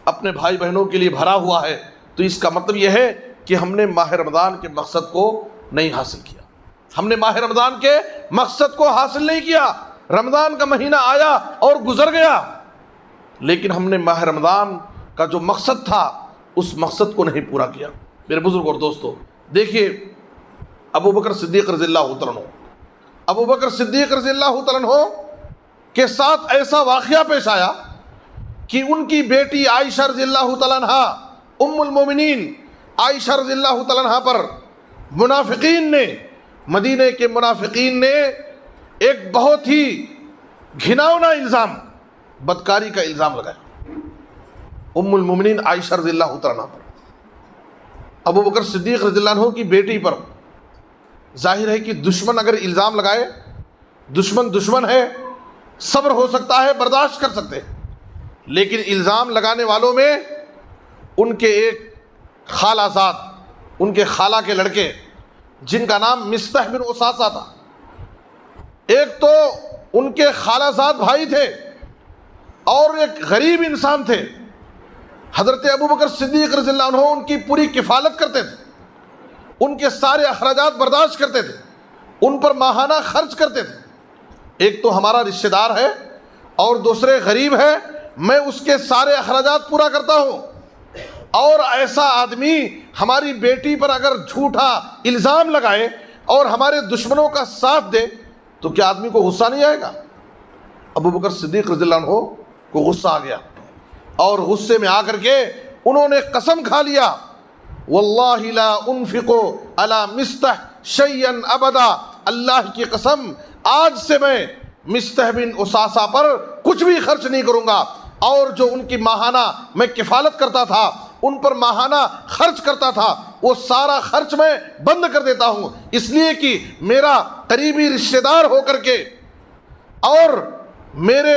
اپنے بھائی بہنوں کے لیے بھرا ہوا ہے تو اس کا مطلب یہ ہے کہ ہم نے ماہ رمضان کے مقصد کو نہیں حاصل کیا، ہم نے ماہ رمضان کے مقصد کو حاصل نہیں کیا۔ رمضان کا مہینہ آیا اور گزر گیا، لیکن ہم نے ماہ رمضان کا جو مقصد تھا اس مقصد کو نہیں پورا کیا۔ میرے بزرگ اور دوستو، دیکھیے ابو بکر صدیق رضی اللہ تعالیٰ عنہ، ابو بکر صدیق رضی اللہ تعالیٰ عنہ کے ساتھ ایسا واقعہ پیش آیا کہ ان کی بیٹی عائشہ رضی اللہ تعالیٰ عنہ، ام المومنین عائشہ رضی اللہ تعالیٰ عنہ پر منافقین نے، مدینہ کے منافقین نے ایک بہت ہی گھناؤنا الزام، بدکاری کا الزام لگایا ام المومنین عائشہ رضی اللہ تعالیٰ عنہ پر، ابو بکر صدیق رضی اللہ عنہ کی بیٹی پر۔ ظاہر ہے کہ دشمن اگر الزام لگائے، دشمن ہے، صبر ہو سکتا ہے، برداشت کر سکتے ہیں، لیکن الزام لگانے والوں میں ان کے ایک خالہ زاد، ان کے خالہ کے لڑکے، جن کا نام مستح بن اساسہ تھا. ایک تو ان کے خالہ زاد بھائی تھے اور ایک غریب انسان تھے. حضرت ابوبکر صدیق رضی اللہ عنہ ان کی پوری کفالت کرتے تھے, ان کے سارے اخراجات برداشت کرتے تھے, ان پر ماہانہ خرچ کرتے تھے. ایک تو ہمارا رشتہ دار ہے اور دوسرے غریب ہے, میں اس کے سارے اخراجات پورا کرتا ہوں. اور ایسا آدمی ہماری بیٹی پر اگر جھوٹا الزام لگائے اور ہمارے دشمنوں کا ساتھ دے تو کیا آدمی کو غصہ نہیں آئے گا؟ ابوبکر صدیق رضی اللہ عنہ کو غصہ آ گیا اور غصے میں آ کر کے انہوں نے قسم کھا لیا, واللہ لا انفق علی مستح شیئا ابدا, اللہ کی قسم آج سے میں مستح بن اساسہ پر کچھ بھی خرچ نہیں کروں گا, اور جو ان کی ماہانہ میں کفالت کرتا تھا, ان پر ماہانہ خرچ کرتا تھا, وہ سارا خرچ میں بند کر دیتا ہوں, اس لیے کہ میرا قریبی رشتہ دار ہو کر کے اور میرے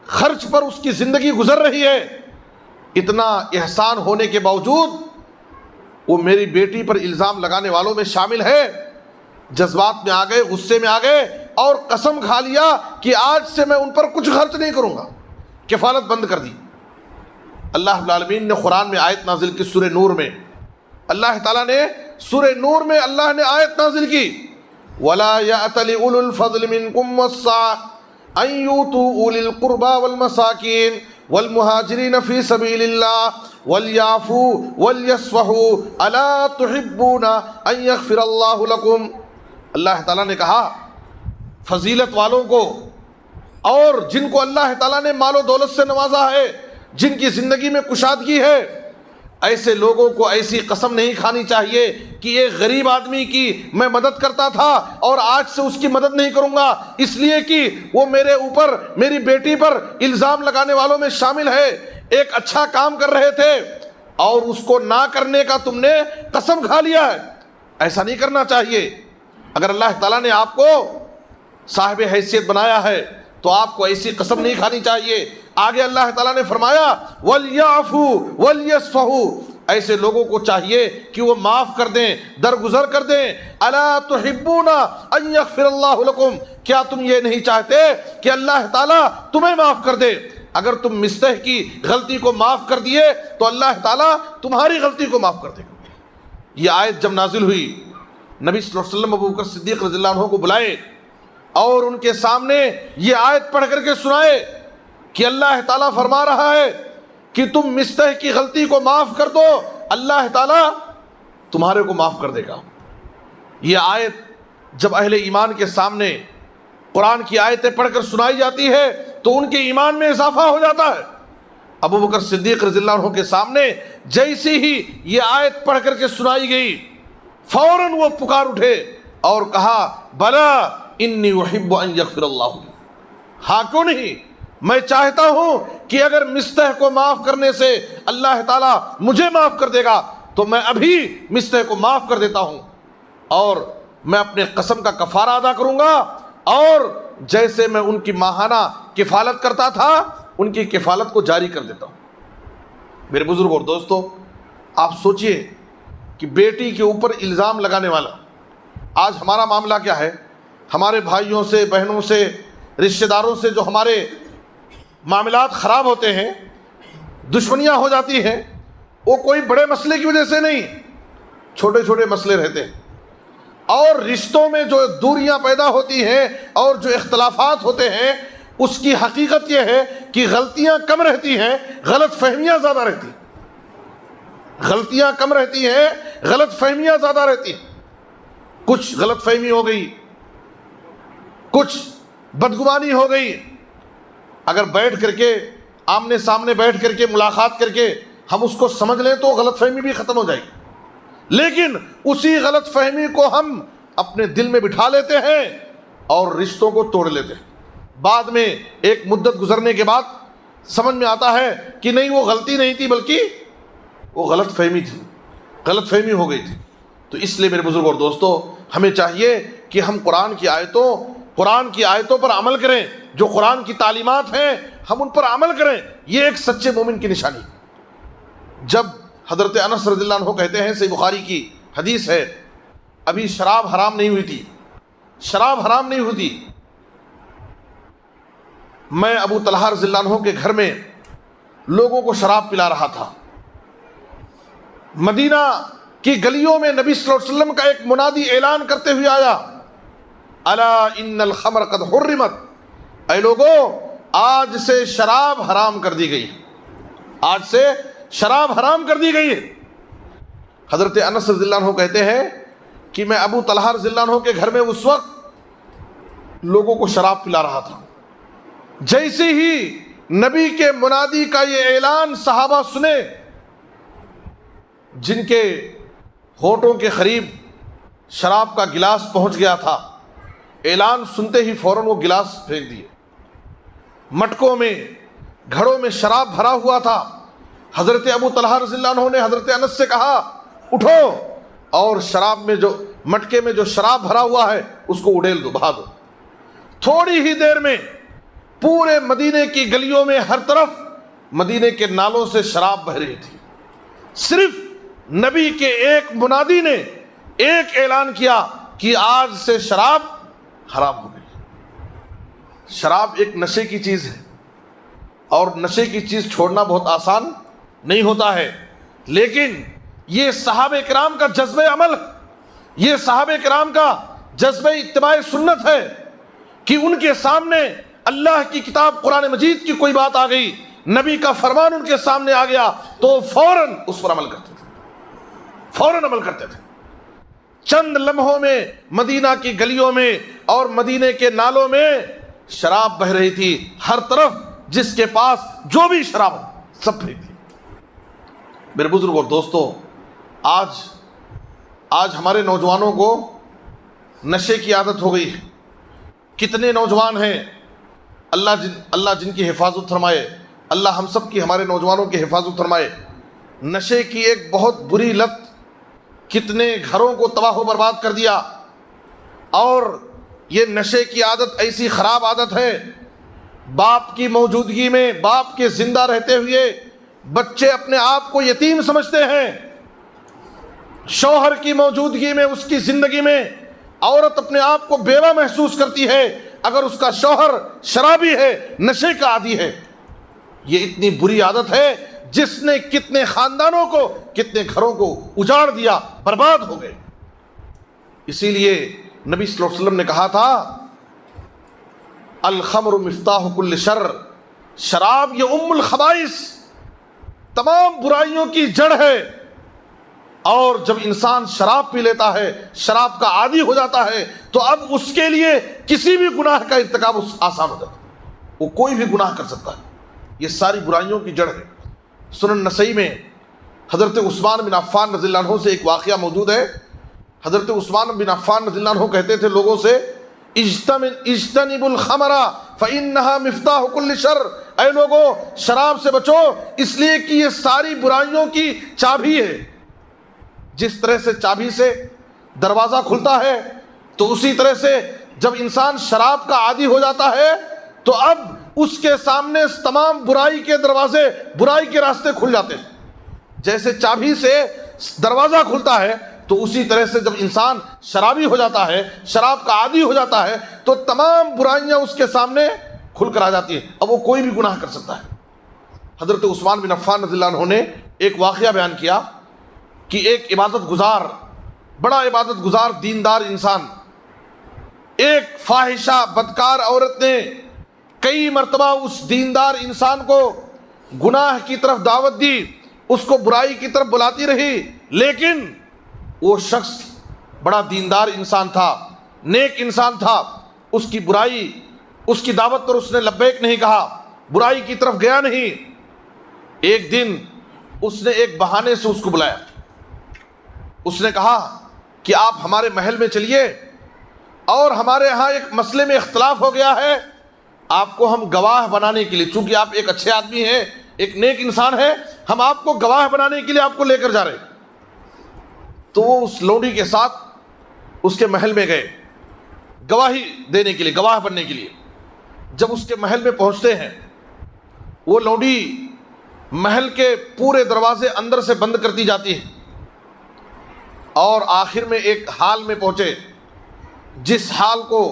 خرچ پر اس کی زندگی گزر رہی ہے. اتنا احسان ہونے کے باوجود وہ میری بیٹی پر الزام لگانے والوں میں شامل ہے. جذبات میں آ گئے, غصے میں آ گئے اور قسم کھا لیا کہ آج سے میں ان پر کچھ خرچ نہیں کروں گا, کفالت بند کر دی. اللہ رب العالمین نے قرآن میں آیت نازل کی, سورہ نور میں اللہ تعالیٰ نے سورہ نور میں اللہ نے آیت نازل کی, وَلَا يَأْتَلِ أُولُو الْفَضْلِ مِنْكُمْ وَالسَّعَةِ أَنْ يُؤْتُوا أُولِي الْقُرْبَى وَالْمَسَاكِينِ وَالْمُهَاجِرِينَ فِي سَبِيلِ اللَّهِ وَلْيَعْفُوا وَلْيَصْفَحُوا أَلَا تُحِبُّونَ أَنْ يَغْفِرَ اللَّهُ لَكُمْ. اللہ تعالیٰ نے کہا فضیلت والوں کو اور جن کو اللہ تعالیٰ نے مال و دولت سے نوازا ہے, جن کی زندگی میں کشادگی ہے, ایسے لوگوں کو ایسی قسم نہیں کھانی چاہیے کہ ایک غریب آدمی کی میں مدد کرتا تھا اور آج سے اس کی مدد نہیں کروں گا اس لیے کہ وہ میرے اوپر, میری بیٹی پر الزام لگانے والوں میں شامل ہے. ایک اچھا کام کر رہے تھے اور اس کو نہ کرنے کا تم نے قسم کھا لیا ہے. ایسا نہیں کرنا چاہیے. اگر اللہ تعالیٰ نے آپ کو صاحب حیثیت بنایا ہے تو آپ کو ایسی قسم نہیں کھانی چاہیے. آگے اللہ تعالیٰ نے فرمایا وَلْيَعْفُوا وَلْيَصْفَحُوا, ایسے لوگوں کو چاہیے کہ وہ معاف کر دیں, درگزر کر دیں. أَلَا تُحِبُّونَ أَن يَغْفِرَ اللَّهُ لَكُمْ, کیا تم یہ نہیں چاہتے کہ اللہ تعالیٰ تمہیں معاف کر دے؟ اگر تم مستح کی غلطی کو معاف کر دیے تو اللہ تعالیٰ تمہاری غلطی کو معاف کر دے گا. یہ آیت جب نازل ہوئی, نبی صلی اللہ علیہ وسلم ابوبکر صدیق رضی اللہ عنہ کو بلائے اور ان کے سامنے یہ آیت پڑھ کر کے سنائے کہ اللہ تعالیٰ فرما رہا ہے کہ تم مستح کی غلطی کو معاف کر دو, اللہ تعالیٰ تمہارے کو معاف کر دے گا. یہ آیت جب اہل ایمان کے سامنے قرآن کی آیتیں پڑھ کر سنائی جاتی ہے تو ان کے ایمان میں اضافہ ہو جاتا ہے. ابوبکر صدیق رضی اللہ عنہ کے سامنے جیسی ہی یہ آیت پڑھ کر کے سنائی گئی, فوراً وہ پکار اٹھے اور کہا بلا انی احب ان یغفر اللہ. ہاں کیوں نہیں, میں چاہتا ہوں کہ اگر مستح کو معاف کرنے سے اللہ تعالیٰ مجھے معاف کر دے گا تو میں ابھی مستح کو معاف کر دیتا ہوں اور میں اپنے قسم کا کفارہ ادا کروں گا, اور جیسے میں ان کی ماہانہ کفالت کرتا تھا ان کی کفالت کو جاری کر دیتا ہوں. میرے بزرگ اور دوستو, آپ سوچئے کہ بیٹی کے اوپر الزام لگانے والا, آج ہمارا معاملہ کیا ہے؟ ہمارے بھائیوں سے, بہنوں سے, رشتہ داروں سے جو ہمارے معاملات خراب ہوتے ہیں, دشمنیاں ہو جاتی ہیں, وہ کوئی بڑے مسئلے کی وجہ سے نہیں, چھوٹے چھوٹے مسئلے رہتے ہیں. اور رشتوں میں جو دوریاں پیدا ہوتی ہیں اور جو اختلافات ہوتے ہیں اس کی حقیقت یہ ہے کہ غلطیاں کم رہتی ہیں, غلط فہمیاں زیادہ رہتی ہیں. غلطیاں کم رہتی ہیں, غلط فہمیاں زیادہ رہتی ہیں. کچھ غلط فہمی ہو گئی, کچھ بدگمانی ہو گئی, اگر بیٹھ کر کے آمنے سامنے بیٹھ کر کے ملاقات کر کے ہم اس کو سمجھ لیں تو غلط فہمی بھی ختم ہو جائے گی. لیکن اسی غلط فہمی کو ہم اپنے دل میں بٹھا لیتے ہیں اور رشتوں کو توڑ لیتے ہیں. بعد میں ایک مدت گزرنے کے بعد سمجھ میں آتا ہے کہ نہیں وہ غلطی نہیں تھی بلکہ وہ غلط فہمی تھی, غلط فہمی ہو گئی تھی. تو اس لیے میرے بزرگ اور دوستو, ہمیں چاہیے کہ ہم قرآن کی آیتوں پر عمل کریں, جو قرآن کی تعلیمات ہیں ہم ان پر عمل کریں. یہ ایک سچے مومن کی نشانی. جب حضرت انس رضی اللہ عنہ کہتے ہیں, صحیح بخاری کی حدیث ہے, ابھی شراب حرام نہیں ہوئی تھی، شراب حرام نہیں ہوئی تھی۔ میں ابو طلحہ رضی اللہ عنہ کے گھر میں لوگوں کو شراب پلا رہا تھا۔ مدینہ کی گلیوں میں نبی صلی اللہ علیہ وسلم کا ایک منادی اعلان کرتے ہوئے آیا، الا ان الخمر قد حرمت، اے لوگوں آج سے شراب حرام کر دی گئی، آج سے شراب حرام کر دی گئی ہے۔ حضرت انس رضی اللہ عنہ کہتے ہیں کہ میں ابو طلحہ رضی اللہ عنہ کے گھر میں اس وقت لوگوں کو شراب پلا رہا تھا۔ جیسے ہی نبی کے منادی کا یہ اعلان صحابہ سنے، جن کے ہونٹوں کے قریب شراب کا گلاس پہنچ گیا تھا، اعلان سنتے ہی فوراً وہ گلاس پھینک دیے۔ مٹکوں میں، گھڑوں میں شراب بھرا ہوا تھا۔ حضرت ابو طلحہ رضی اللہ عنہ نے حضرت انس سے کہا اٹھو اور شراب میں جو مٹکے میں جو شراب بھرا ہوا ہے اس کو اڑیل دو، بہا دو۔ تھوڑی ہی دیر میں پورے مدینے کی گلیوں میں ہر طرف مدینے کے نالوں سے شراب بہ رہی تھی۔ صرف نبی کے ایک منادی نے ایک اعلان کیا کہ آج سے شراب حرام ہو گئی۔ شراب ایک نشے کی چیز ہے، اور نشے کی چیز چھوڑنا بہت آسان نہیں ہوتا ہے، لیکن یہ صحابہ کرام کا جذبہ عمل، یہ صحابہ کرام کا جذبہ اتباع سنت ہے کہ ان کے سامنے اللہ کی کتاب قرآن مجید کی کوئی بات آ گئی، نبی کا فرمان ان کے سامنے آ گیا تو فوراً اس پر عمل کرتے تھے، فوراً عمل کرتے تھے۔ چند لمحوں میں مدینہ کی گلیوں میں اور مدینے کے نالوں میں شراب بہ رہی تھی، ہر طرف جس کے پاس جو بھی شراب سب پھینک دی۔ میرے بزرگ اور دوستو، آج ہمارے نوجوانوں کو نشے کی عادت ہو گئی ہے۔ کتنے نوجوان ہیں، اللہ جن کی حفاظت فرمائے، اللہ ہم سب کی، ہمارے نوجوانوں کی حفاظت فرمائے۔ نشے کی ایک بہت بری لت کتنے گھروں کو تباہ و برباد کر دیا، اور یہ نشے کی عادت ایسی خراب عادت ہے، باپ کی موجودگی میں، باپ کے زندہ رہتے ہوئے بچے اپنے آپ کو یتیم سمجھتے ہیں۔ شوہر کی موجودگی میں، اس کی زندگی میں عورت اپنے آپ کو بیوہ محسوس کرتی ہے اگر اس کا شوہر شرابی ہے، نشے کا عادی ہے۔ یہ اتنی بری عادت ہے جس نے کتنے خاندانوں کو، کتنے گھروں کو اجاڑ دیا، برباد ہو گئے۔ اسی لیے نبی صلی اللہ علیہ وسلم نے کہا تھا الخمر مفتاح کل شر، شراب یہ ام الخبائث، تمام برائیوں کی جڑ ہے۔ اور جب انسان شراب پی لیتا ہے، شراب کا عادی ہو جاتا ہے، تو اب اس کے لیے کسی بھی گناہ کا ارتکاب آسان ہو جاتا ہے، وہ کوئی بھی گناہ کر سکتا ہے۔ یہ ساری برائیوں کی جڑ ہے۔ سنن نسائی میں حضرت عثمان بن عفان رضی اللہ عنہ سے ایک واقعہ موجود ہے۔ حضرت عثمان بن عفان رضی اللہ عنہ کہتے تھے لوگوں سے اجتنبوا الخمر فإنها مفتاح كل شر، اے لوگوں شراب سے بچو، اس لیے کہ یہ ساری برائیوں کی چابی ہے۔ جس طرح سے چابی سے دروازہ کھلتا ہے، تو اسی طرح سے جب انسان شراب کا عادی ہو جاتا ہے تو اب اس کے سامنے تمام برائی کے دروازے، برائی کے راستے کھل جاتے ہیں۔ جیسے چابی سے دروازہ کھلتا ہے، تو اسی طرح سے جب انسان شرابی ہو جاتا ہے، شراب کا عادی ہو جاتا ہے، تو تمام برائیاں اس کے سامنے کھل کر آ جاتی ہیں، اب وہ کوئی بھی گناہ کر سکتا ہے۔ حضرت عثمان بن عفان رضی اللہ عنہ نے ایک واقعہ بیان کیا کہ ایک عبادت گزار، بڑا عبادت گزار دیندار انسان، ایک فاحشہ بدکار عورت نے کئی مرتبہ اس دیندار انسان کو گناہ کی طرف دعوت دی، اس کو برائی کی طرف بلاتی رہی، لیکن وہ شخص بڑا دیندار انسان تھا، نیک انسان تھا، اس کی برائی، اس کی دعوت پر اس نے لبیک نہیں کہا، برائی کی طرف گیا نہیں۔ ایک دن اس نے ایک بہانے سے اس کو بلایا، اس نے کہا کہ آپ ہمارے محل میں چلیے، اور ہمارے ہاں ایک مسئلے میں اختلاف ہو گیا ہے، آپ کو ہم گواہ بنانے کے لیے، چونکہ آپ ایک اچھے آدمی ہیں، ایک نیک انسان ہے، ہم آپ کو گواہ بنانے کے لیے آپ کو لے کر جا رہے ہیں۔ تو وہ اس لونڈی کے ساتھ اس کے محل میں گئے گواہی دینے کے لیے، گواہ بننے کے لیے۔ جب اس کے محل میں پہنچتے ہیں، وہ لونڈی محل کے پورے دروازے اندر سے بند کرتی جاتی ہے، اور آخر میں ایک حال میں پہنچے جس حال کو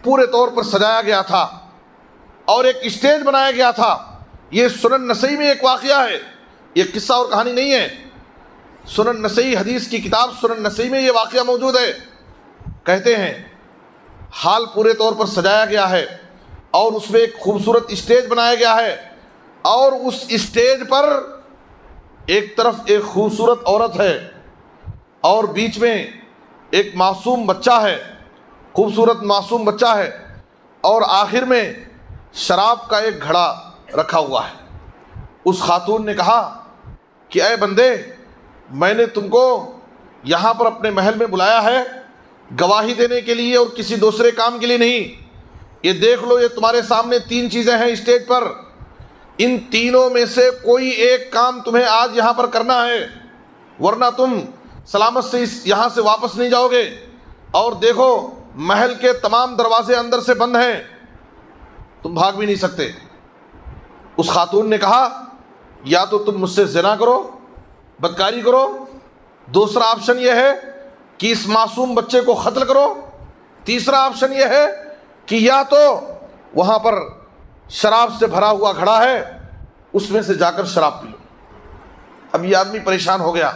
پورے طور پر سجایا گیا تھا اور ایک اسٹیج بنایا گیا تھا۔ یہ سنن نسائی میں ایک واقعہ ہے، یہ قصہ اور کہانی نہیں ہے۔ سنن نسائی، حدیث کی کتاب سنن نسائی میں یہ واقعہ موجود ہے۔ کہتے ہیں حال پورے طور پر سجایا گیا ہے اور اس میں ایک خوبصورت اسٹیج بنایا گیا ہے، اور اس اسٹیج پر ایک طرف ایک خوبصورت عورت ہے اور بیچ میں ایک معصوم بچہ ہے، خوبصورت معصوم بچہ ہے، اور آخر میں شراب کا ایک گھڑا رکھا ہوا ہے۔ اس خاتون نے کہا کہ اے بندے، میں نے تم کو یہاں پر اپنے محل میں بلایا ہے گواہی دینے کے لیے اور کسی دوسرے کام کے لیے نہیں۔ یہ دیکھ لو، یہ تمہارے سامنے 3 چیزیں ہیں اسٹیج پر، ان تینوں میں سے کوئی ایک کام تمہیں آج یہاں پر کرنا ہے، ورنہ تم سلامت سے یہاں سے واپس نہیں جاؤ گے۔ اور دیکھو محل کے تمام دروازے اندر سے بند ہیں، تم بھاگ بھی نہیں سکتے۔ اس خاتون نے کہا یا تو تم مجھ سے زنا کرو، بدکاری کرو، دوسرا آپشن یہ ہے کہ اس معصوم بچے کو قتل کرو، تیسرا آپشن یہ ہے کہ یا تو وہاں پر شراب سے بھرا ہوا گھڑا ہے اس میں سے جا کر شراب پی لو۔ اب یہ آدمی پریشان ہو گیا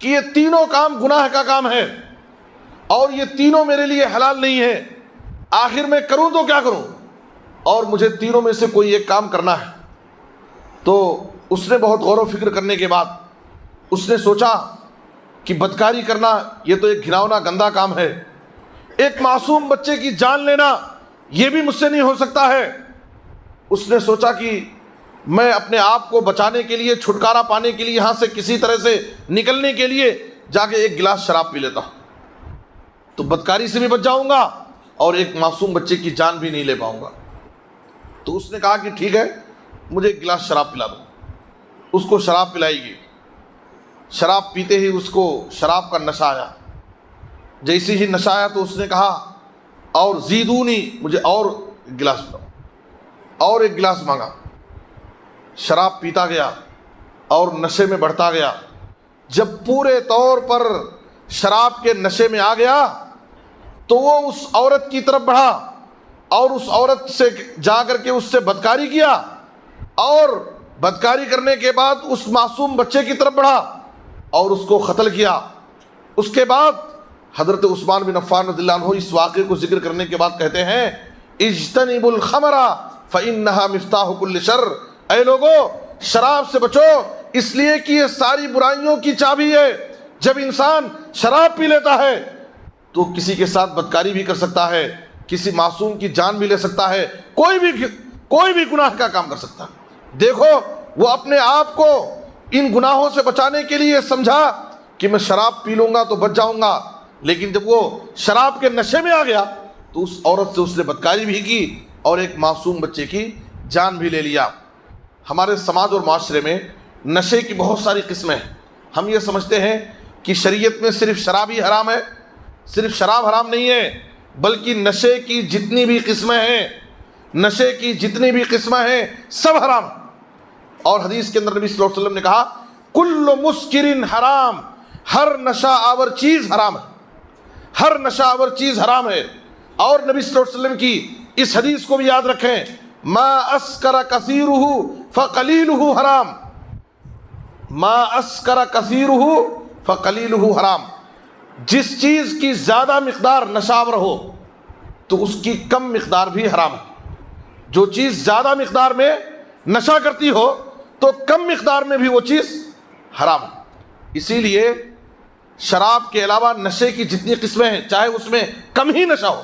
کہ یہ تینوں کام گناہ کا کام ہے اور یہ تینوں میرے لیے حلال نہیں ہے، آخر میں کروں تو کیا کروں، اور مجھے تینوں میں سے کوئی ایک کام کرنا ہے۔ تو اس نے بہت غور و فکر کرنے کے بعد اس نے سوچا کہ بدکاری کرنا یہ تو ایک گھناؤنا گندا کام ہے، ایک معصوم بچے کی جان لینا یہ بھی مجھ سے نہیں ہو سکتا ہے۔ اس نے سوچا کہ میں اپنے آپ کو بچانے کے لیے، چھٹکارا پانے کے لیے، یہاں سے کسی طرح سے نکلنے کے لیے جا کے ایک گلاس شراب پی لیتا ہوں، تو بدکاری سے بھی بچ جاؤں گا اور ایک معصوم بچے کی جان بھی نہیں لے پاؤں گا۔ تو اس نے کہا کہ ٹھیک ہے، مجھے ایک گلاس شراب پلا دو۔ اس کو شراب پلائی گئی۔ شراب پیتے ہی اس کو شراب کا نشہ آیا۔ جیسے ہی نشہ آیا تو اس نے کہا اور زیدونی، مجھے اور ایک گلاس پلاؤ، اور ایک گلاس مانگا۔ شراب پیتا گیا اور نشے میں بڑھتا گیا۔ جب پورے طور پر شراب کے نشے میں آ گیا تو وہ اس عورت کی طرف بڑھا اور اس عورت سے جا کر کے اس سے بدکاری کیا، اور بدکاری کرنے کے بعد اس معصوم بچے کی طرف بڑھا اور اس کو قتل کیا۔ اس کے بعد حضرت عثمان بن عفان رضی اللہ عنہ اس واقعے کو ذکر کرنے کے بعد کہتے ہیں اجتنبوا الخمر فإنها مفتاح كل شر، اے لوگو شراب سے بچو، اس لیے کہ یہ ساری برائیوں کی چابی ہے۔ جب انسان شراب پی لیتا ہے تو کسی کے ساتھ بدکاری بھی کر سکتا ہے، کسی معصوم کی جان بھی لے سکتا ہے، کوئی بھی گناہ کا کام کر سکتا ہے۔ دیکھو وہ اپنے آپ کو ان گناہوں سے بچانے کے لیے سمجھا کہ میں شراب پی لوں گا تو بچ جاؤں گا، لیکن جب وہ شراب کے نشے میں آ گیا تو اس عورت سے اس نے بدکاری بھی کی اور ایک معصوم بچے کی جان بھی لے لیا۔ ہمارے سماج اور معاشرے میں نشے کی بہت ساری قسمیں ہیں۔ ہم یہ سمجھتے ہیں کہ شریعت میں صرف شراب ہی حرام ہے، صرف شراب حرام نہیں ہے، بلکہ نشے کی جتنی بھی قسمیں ہیں، نشے کی جتنی بھی قسمیں ہیں سب حرام ہیں۔ اور حدیث کے اندر نبی صلی اللہ علیہ وسلم نے کہا کل مسکر حرام، ہر نشہ آور چیز حرام ہے، ہر نشہ آور چیز حرام ہے۔ اور نبی صلی اللہ علیہ وسلم کی اس حدیث کو بھی یاد رکھیں، ما اسکر کثیرہ فقلیلہ حرام، ما اسکر کثیرہ فقلیلہ حرام، جس چیز کی زیادہ مقدار نشہ آور ہو تو اس کی کم مقدار بھی حرام ہے۔ جو چیز زیادہ مقدار میں نشہ کرتی ہو تو کم مقدار میں بھی وہ چیز حرام ہے۔ اسی لیے شراب کے علاوہ نشے کی جتنی قسمیں ہیں، چاہے اس میں کم ہی نشہ ہو،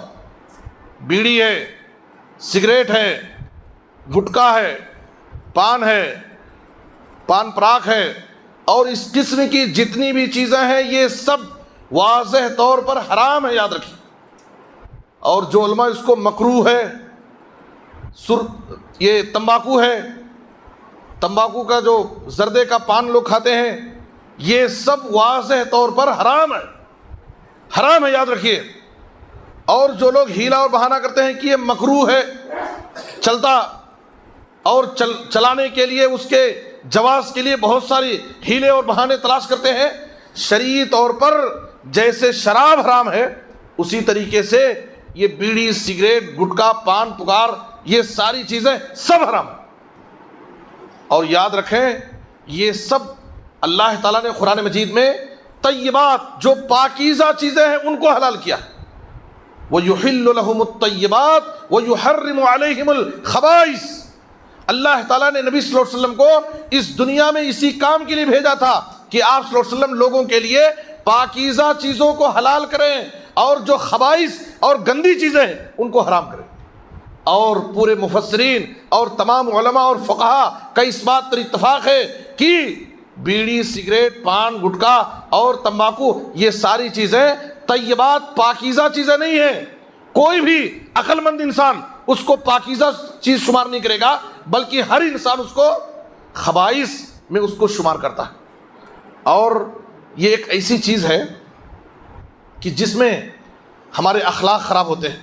بیڑی ہے، سگریٹ ہے، گٹکا ہے، پان ہے، پان پراگ ہے، اور اس قسم کی جتنی بھی چیزیں ہیں یہ سب واضح طور پر حرام ہے، یاد رکھیں۔ اور جو علماء اس کو مکروہ ہے، یہ تمباکو ہے، تمباکو کا جو زردے کا پان لوگ کھاتے ہیں، یہ سب واضح طور پر حرام ہے، حرام ہے، یاد رکھیے۔ اور جو لوگ ہیلا اور بہانہ کرتے ہیں کہ یہ مکروہ ہے، چلتا اور چلانے کے لیے اس کے جواز کے لیے بہت ساری ہیلے اور بہانے تلاش کرتے ہیں، شرعی طور پر جیسے شراب حرام ہے اسی طریقے سے یہ بیڑی، سگریٹ، گٹکا، پان، پکار، یہ ساری چیزیں سب حرام ہیں۔ اور یاد رکھیں یہ سب اللہ تعالیٰ نے قرآن مجید میں طیبات، جو پاکیزہ چیزیں ہیں ان کو حلال کیا۔ وَيُحِلُّ لَهُمُ الطَّيِّبَاتِ وَيُحَرِّمُ عَلَيْهِمُ الْخَبَائِثَ۔ اللہ تعالیٰ نے نبی صلی اللہ علیہ وسلم کو اس دنیا میں اسی کام کے لیے بھیجا تھا کہ آپ صلی اللہ علیہ وسلم لوگوں کے لیے پاکیزہ چیزوں کو حلال کریں اور جو خبائث اور گندی چیزیں ہیں ان کو حرام کریں۔ اور پورے مفسرین اور تمام علماء اور فقہا کا اس بات پر اتفاق ہے کہ بیڑی، سگریٹ، پان، گٹکا اور تمباکو یہ ساری چیزیں طیبات، پاکیزہ چیزیں نہیں ہیں۔ کوئی بھی عقل مند انسان اس کو پاکیزہ چیز شمار نہیں کرے گا، بلکہ ہر انسان اس کو خبائث میں اس کو شمار کرتا ہے۔ اور یہ ایک ایسی چیز ہے کہ جس میں ہمارے اخلاق خراب ہوتے ہیں،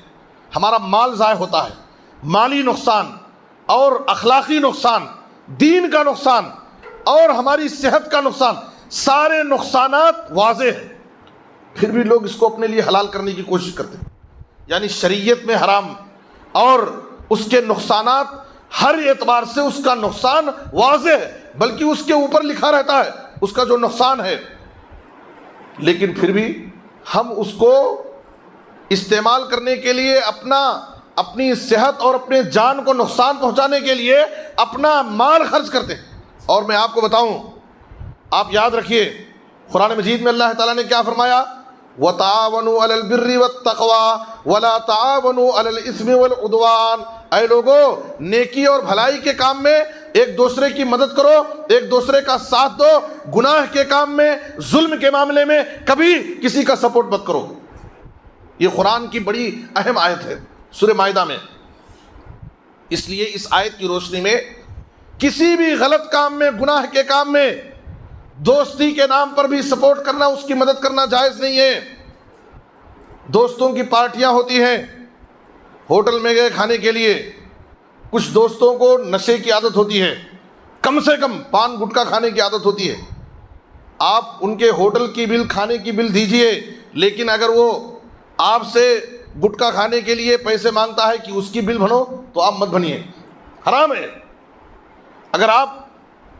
ہمارا مال ضائع ہوتا ہے، مالی نقصان اور اخلاقی نقصان، دین کا نقصان اور ہماری صحت کا نقصان، سارے نقصانات واضح ہیں، پھر بھی لوگ اس کو اپنے لیے حلال کرنے کی کوشش کرتے ہیں۔ یعنی شریعت میں حرام اور اس کے نقصانات ہر اعتبار سے اس کا نقصان واضح ہے، بلکہ اس کے اوپر لکھا رہتا ہے اس کا جو نقصان ہے، لیکن پھر بھی ہم اس کو استعمال کرنے کے لیے اپنی صحت اور اپنے جان کو نقصان پہنچانے کے لیے اپنا مال خرچ کرتے ہیں۔ اور میں آپ کو بتاؤں، آپ یاد رکھیے قرآن مجید میں اللہ تعالیٰ نے کیا فرمایا؟ وَتَعَاوَنُوا عَلَى الْبِرِّ وَالتَّقْوَى وَلَا تَعَاوَنُوا عَلَى الْإِثْمِ وَالْعُدْوَانِ۔ اے لوگو، نیکی اور بھلائی کے کام میں ایک دوسرے کی مدد کرو، ایک دوسرے کا ساتھ دو، گناہ کے کام میں، ظلم کے معاملے میں کبھی کسی کا سپورٹ مت کرو۔ یہ قرآن کی بڑی اہم آیت ہے سورہ مائدہ میں۔ اس لیے اس آیت کی روشنی میں کسی بھی غلط کام میں، گناہ کے کام میں دوستی کے نام پر بھی سپورٹ کرنا، اس کی مدد کرنا جائز نہیں ہے۔ دوستوں کی پارٹیاں ہوتی ہیں، ہوٹل میں گئے کھانے کے لیے، کچھ دوستوں کو نشے کی عادت ہوتی ہے، کم سے کم پان گٹکا کھانے کی عادت ہوتی ہے۔ آپ ان کے ہوٹل کی بل، کھانے کی بل دیجئے، لیکن اگر وہ آپ سے گٹکا کھانے کے لیے پیسے مانگتا ہے کہ اس کی بل بنو، تو آپ مت بنیے، حرام ہے۔ اگر آپ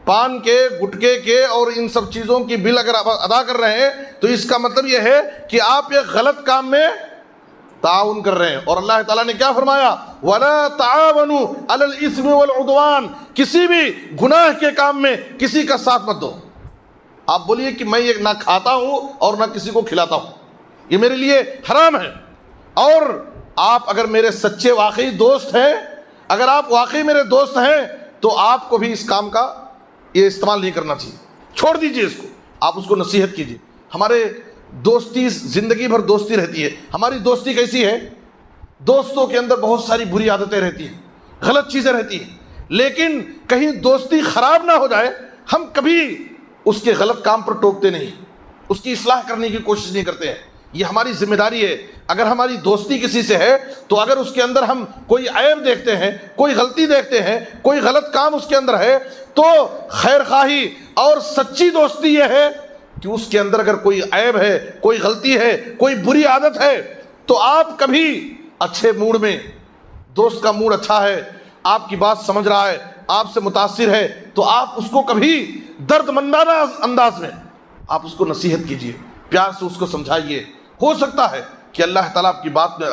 پان کے، گٹکے کے اور ان سب چیزوں کی بل اگر آپ ادا کر رہے ہیں تو اس کا مطلب یہ ہے کہ آپ ایک غلط کام میں تعاون کر رہے ہیں۔ اور اللہ تعالیٰ نے کیا فرمایا؟ وَلَا تَعَاوَنُوا عَلَى الْإِثْمِ وَالْعُدْوَانِ۔ کسی بھی گناہ کے کام میں کسی کا ساتھ مت دو۔ آپ بولیے کہ میں یہ نہ کھاتا ہوں اور نہ کسی کو کھلاتا ہوں، یہ میرے لیے حرام ہے۔ اور آپ اگر میرے سچے واقعی دوست ہیں، اگر آپ واقعی میرے دوست ہیں، تو آپ کو بھی اس کام کا یہ استعمال نہیں کرنا چاہیے، چھوڑ دیجئے اس کو، آپ اس کو نصیحت کیجئے۔ ہمارے دوستی، زندگی بھر دوستی رہتی ہے۔ ہماری دوستی کیسی ہے؟ دوستوں کے اندر بہت ساری بری عادتیں رہتی ہیں، غلط چیزیں رہتی ہیں، لیکن کہیں دوستی خراب نہ ہو جائے، ہم کبھی اس کے غلط کام پر ٹوکتے نہیں، اس کی اصلاح کرنے کی کوشش نہیں کرتے ہیں۔ یہ ہماری ذمہ داری ہے۔ اگر ہماری دوستی کسی سے ہے تو اگر اس کے اندر ہم کوئی عیب دیکھتے ہیں، کوئی غلطی دیکھتے ہیں، کوئی غلط کام اس کے اندر ہے، تو خیر خواہی اور سچی دوستی یہ ہے کہ اس کے اندر اگر کوئی عیب ہے، کوئی غلطی ہے، کوئی بری عادت ہے، تو آپ کبھی اچھے موڈ میں، دوست کا موڈ اچھا ہے، آپ کی بات سمجھ رہا ہے، آپ سے متاثر ہے، تو آپ اس کو کبھی درد مندانہ انداز میں آپ اس کو نصیحت کیجئے، پیار سے اس کو سمجھائیے۔ ہو سکتا ہے کہ اللہ تعالیٰ آپ کی بات میں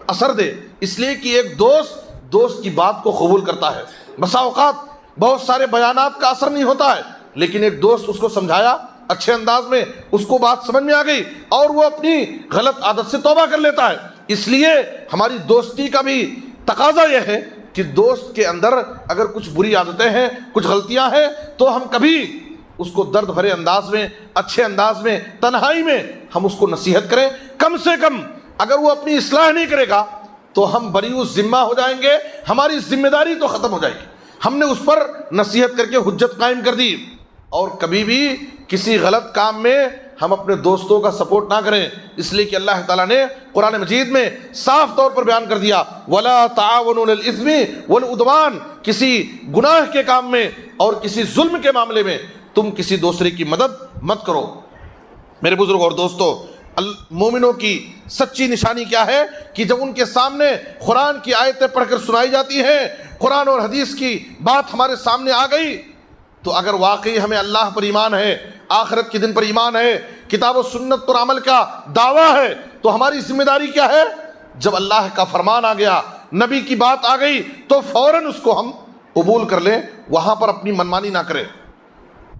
اثر دے، اس لیے کہ ایک دوست کی بات کو قبول کرتا ہے۔ بسا اوقات بہت سارے بیانات کا اثر نہیں ہوتا ہے، لیکن ایک دوست اس کو سمجھایا اچھے انداز میں، اس کو بات سمجھ میں آ گئی اور وہ اپنی غلط عادت سے توبہ کر لیتا ہے۔ اس لیے ہماری دوستی کا بھی تقاضا یہ ہے کہ دوست کے اندر اگر کچھ بری عادتیں ہیں، کچھ غلطیاں ہیں، تو ہم کبھی اس کو درد بھرے انداز میں، اچھے انداز میں، تنہائی میں ہم اس کو نصیحت کریں۔ کم سے کم اگر وہ اپنی اصلاح نہیں کرے گا تو ہم بریء ذمہ ہو جائیں گے، ہماری ذمہ داری تو ختم ہو جائے گی، ہم نے اس پر نصیحت کر کے حجت قائم کر دی۔ اور کبھی بھی کسی غلط کام میں ہم اپنے دوستوں کا سپورٹ نہ کریں، اس لیے کہ اللہ تعالیٰ نے قرآن مجید میں صاف طور پر بیان کر دیا، وَلَا تَعَاوَنُوا عَلَى الْإِثْمِ وَالْعُدْوَانِ۔ کسی گناہ کے کام میں اور کسی ظلم کے معاملے میں تم کسی دوسرے کی مدد مت کرو۔ میرے بزرگ اور دوستو، مومنوں کی سچی نشانی کیا ہے کہ جب ان کے سامنے قرآن کی آیتیں پڑھ کر سنائی جاتی ہیں، قرآن اور حدیث کی بات ہمارے سامنے آ گئی، تو اگر واقعی ہمیں اللہ پر ایمان ہے، آخرت کے دن پر ایمان ہے، کتاب و سنت پر عمل کا دعویٰ ہے، تو ہماری ذمہ داری کیا ہے؟ جب اللہ کا فرمان آ گیا، نبی کی بات آ گئی، تو فوراً اس کو ہم قبول کر لیں، وہاں پر اپنی منمانی نہ کریں۔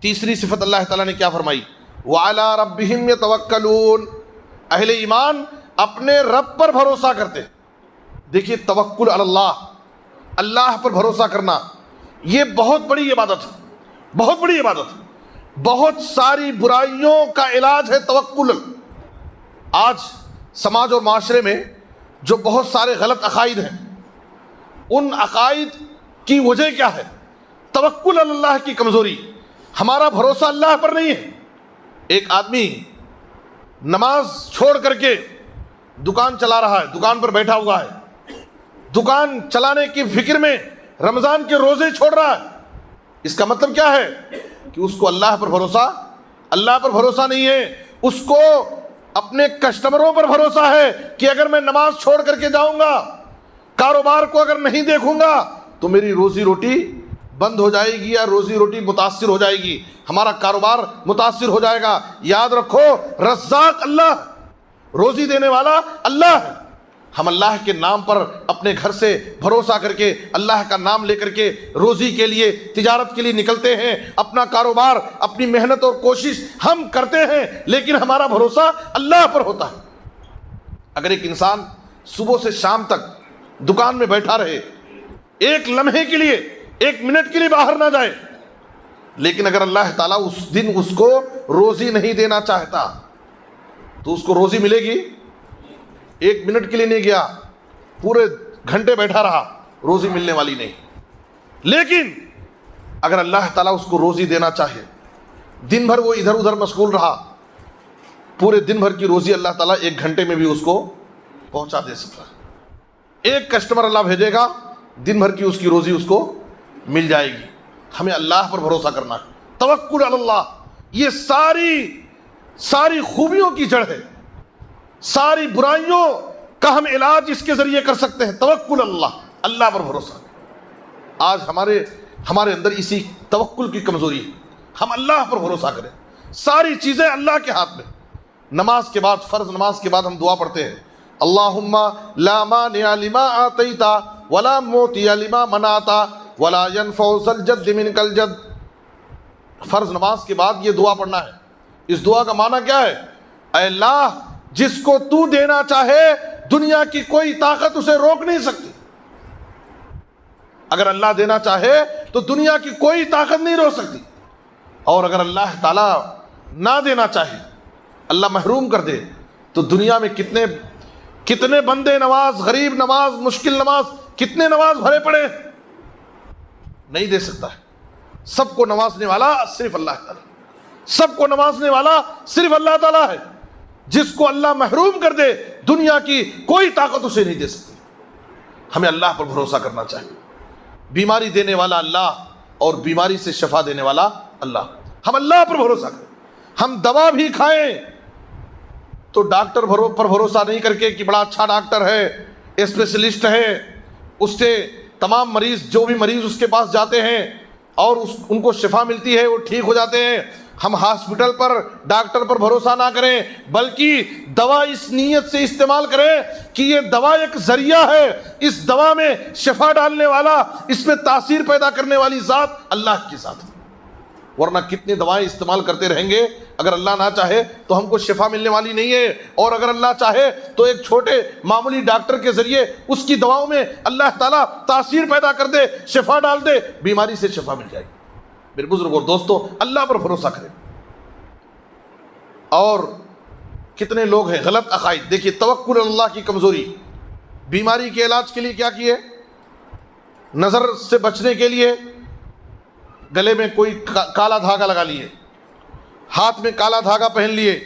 تیسری صفت اللہ تعالیٰ نے کیا فرمائی؟ وَعَلَىٰ رَبِّهِمْ يَتَوَكَّلُونَ، اہل ایمان اپنے رب پر بھروسہ کرتے۔ دیکھیے توکل علی اللہ، اللہ پر بھروسہ کرنا، یہ بہت بڑی عبادت ہے، بہت بڑی عبادت ہے۔ بہت ساری برائیوں کا علاج ہے توکل۔ آج سماج اور معاشرے میں جو بہت سارے غلط عقائد ہیں، ان عقائد کی وجہ کیا ہے؟ توکل علی اللہ کی کمزوری، ہمارا بھروسہ اللہ پر نہیں ہے۔ ایک آدمی نماز چھوڑ کر کے دکان چلا رہا ہے، دکان پر بیٹھا ہوا ہے، دکان چلانے کی فکر میں رمضان کے روزے چھوڑ رہا ہے۔ اس کا مطلب کیا ہے؟ کہ اس کو اللہ پر بھروسہ نہیں ہے، اس کو اپنے کسٹمروں پر بھروسہ ہے کہ اگر میں نماز چھوڑ کر کے جاؤں گا، کاروبار کو اگر نہیں دیکھوں گا تو میری روزی روٹی بند ہو جائے گی یا روزی روٹی متاثر ہو جائے گی، ہمارا کاروبار متاثر ہو جائے گا۔ یاد رکھو، رزاق اللہ، روزی دینے والا اللہ ہے۔ ہم اللہ کے نام پر اپنے گھر سے بھروسہ کر کے، اللہ کا نام لے کر کے روزی کے لیے، تجارت کے لیے نکلتے ہیں، اپنا کاروبار، اپنی محنت اور کوشش ہم کرتے ہیں، لیکن ہمارا بھروسہ اللہ پر ہوتا ہے۔ اگر ایک انسان صبح سے شام تک دکان میں بیٹھا رہے، ایک لمحے کے لیے، ایک منٹ کے لیے باہر نہ جائے، لیکن اگر اللہ تعالیٰ اس دن اس کو روزی نہیں دینا چاہتا تو اس کو روزی ملے گی؟ ایک منٹ کے لیے نہیں گیا، پورے گھنٹے بیٹھا رہا، روزی ملنے والی نہیں۔ لیکن اگر اللہ تعالیٰ اس کو روزی دینا چاہے، دن بھر وہ ادھر ادھر مشغول رہا، پورے دن بھر کی روزی اللہ تعالیٰ ایک گھنٹے میں بھی اس کو پہنچا دے سکتا ہے۔ ایک کسٹمر اللہ بھیجے گا، دن بھر کی اس کی روزی اس کو مل جائے گی۔ ہمیں اللہ پر بھروسہ کرنا ہے، توکل علی اللہ، یہ ساری خوبیوں کی جڑ ہے، ساری برائیوں کا ہم علاج اس کے ذریعے کر سکتے ہیں۔ توکل اللہ، اللہ پر بھروسہ۔ آج ہمارے اندر اسی توکل کی کمزوری ہے، ہم اللہ پر بھروسہ کریں، ساری چیزیں اللہ کے ہاتھ میں۔ نماز کے بعد، فرض نماز کے بعد ہم دعا پڑھتے ہیں، اللہم لا مانع لما آتیت ولا معطی لما منعت ولا ينفع ذا الجد منک الجد۔ فرض نماز کے بعد یہ دعا پڑھنا ہے۔ اس دعا کا معنی کیا ہے؟ اے اللہ، جس کو تو دینا چاہے دنیا کی کوئی طاقت اسے روک نہیں سکتی۔ اگر اللہ دینا چاہے تو دنیا کی کوئی طاقت نہیں روک سکتی، اور اگر اللہ تعالیٰ نہ دینا چاہے، اللہ محروم کر دے، تو دنیا میں کتنے بندے نواز، غریب نواز، مشکل نواز، کتنے نواز بھرے پڑے، نہیں دے سکتا ہے۔ سب کو نوازنے والا صرف اللہ تعالیٰ، سب کو نوازنے والا صرف اللہ تعالیٰ ہے۔ جس کو اللہ محروم کر دے، دنیا کی کوئی طاقت اسے نہیں دے سکتی۔ ہمیں اللہ پر بھروسہ کرنا چاہیے۔ بیماری دینے والا اللہ اور بیماری سے شفا دینے والا اللہ، ہم اللہ پر بھروسہ کریں۔ ہم دوا بھی کھائیں تو ڈاکٹر پر بھروسہ نہیں کر کے کہ بڑا اچھا ڈاکٹر ہے، اسپیشلسٹ ہے، اس سے تمام مریض، جو بھی مریض اس کے پاس جاتے ہیں اور ان کو شفا ملتی ہے، وہ ٹھیک ہو جاتے ہیں۔ ہم ہاسپٹل پر، ڈاکٹر پر بھروسہ نہ کریں، بلکہ دوا اس نیت سے استعمال کریں کہ یہ دوا ایک ذریعہ ہے، اس دوا میں شفا ڈالنے والا، اس میں تاثیر پیدا کرنے والی ذات اللہ کی ذات ہے۔ ورنہ کتنی دوائیں استعمال کرتے رہیں گے، اگر اللہ نہ چاہے تو ہم کو شفا ملنے والی نہیں ہے، اور اگر اللہ چاہے تو ایک چھوٹے معمولی ڈاکٹر کے ذریعے اس کی دواؤں میں اللہ تعالیٰ تاثیر پیدا کر دے، شفا ڈال دے، بیماری سے شفا مل جائے گی۔ میرے بزرگ اور دوستو، اللہ پر بھروسہ کریں۔ اور کتنے لوگ ہیں غلط عقائد، دیکھیے توکل اللہ کی کمزوری۔ بیماری کے علاج کے لیے کیا کیے؟ نظر سے بچنے کے لیے گلے میں کوئی کالا دھاگا لگا لیے، ہاتھ میں کالا دھاگا پہن لیے،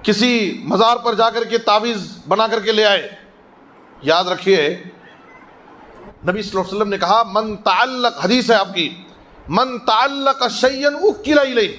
کسی مزار پر جا کر کے تعویذ بنا کر کے لے آئے۔ یاد رکھیے، نبی صلی اللہ علیہ وسلم نے کہا، من تعلق، حدیث ہے آپ کی، من تعلق شیئا وکل الیہ،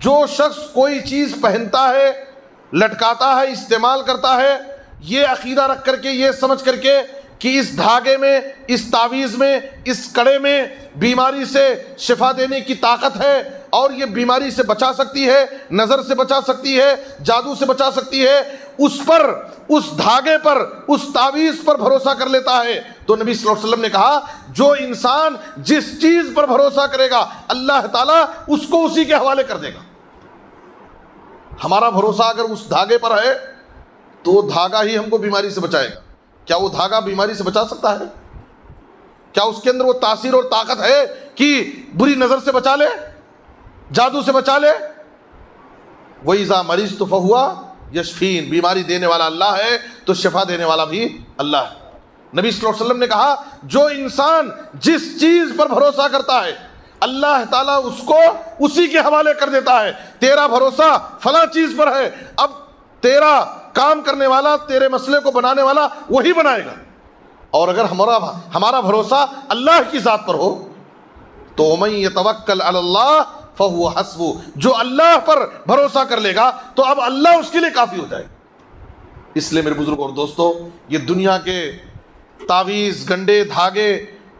جو شخص کوئی چیز پہنتا ہے، لٹکاتا ہے، استعمال کرتا ہے، یہ عقیدہ رکھ کر کے، یہ سمجھ کر کے کہ اس دھاگے میں، اس تعویذ میں، اس کڑے میں بیماری سے شفا دینے کی طاقت ہے اور یہ بیماری سے بچا سکتی ہے، نظر سے بچا سکتی ہے، جادو سے بچا سکتی ہے، اس پر، اس دھاگے پر، اس تعویذ پر بھروسہ کر لیتا ہے، تو نبی صلی اللہ علیہ وسلم نے کہا جو انسان جس چیز پر بھروسہ کرے گا اللہ تعالیٰ اس کو اسی کے حوالے کر دے گا۔ ہمارا بھروسہ اگر اس دھاگے پر ہے تو وہ دھاگا ہی ہم کو بیماری سے بچائے گا۔ کیا وہ دھاگا بیماری سے بچا سکتا ہے؟ کیا اس کے اندر وہ تاثیر اور طاقت ہے کہ بری نظر سے بچا لے، جادو سے بچا لے؟ وَإِذَا مَرِضْتُ فَهُوَ يَشْفِينِ، بیماری دینے والا اللہ ہے تو شفا دینے والا بھی اللہ ہے۔ نبی صلی اللہ علیہ وسلم نے کہا جو انسان جس چیز پر بھروسہ کرتا ہے اللہ تعالیٰ اس کو اسی کے حوالے کر دیتا ہے۔ تیرا بھروسہ فلاں چیز پر ہے، اب تیرا کام کرنے والا، تیرے مسئلے کو بنانے والا وہی بنائے گا۔ اور اگر ہمارا بھروسہ اللہ کی ذات پر ہو تو وَمَن يَتَوَكَّلْ عَلَى اللَّهِ فَهُوَ حَسْبُهُ، جو اللہ پر بھروسہ کر لے گا تو اب اللہ اس کے لیے کافی ہو جائے گا۔ اس لیے میرے بزرگ اور دوستو، یہ دنیا کے تعویذ، گنڈے، دھاگے،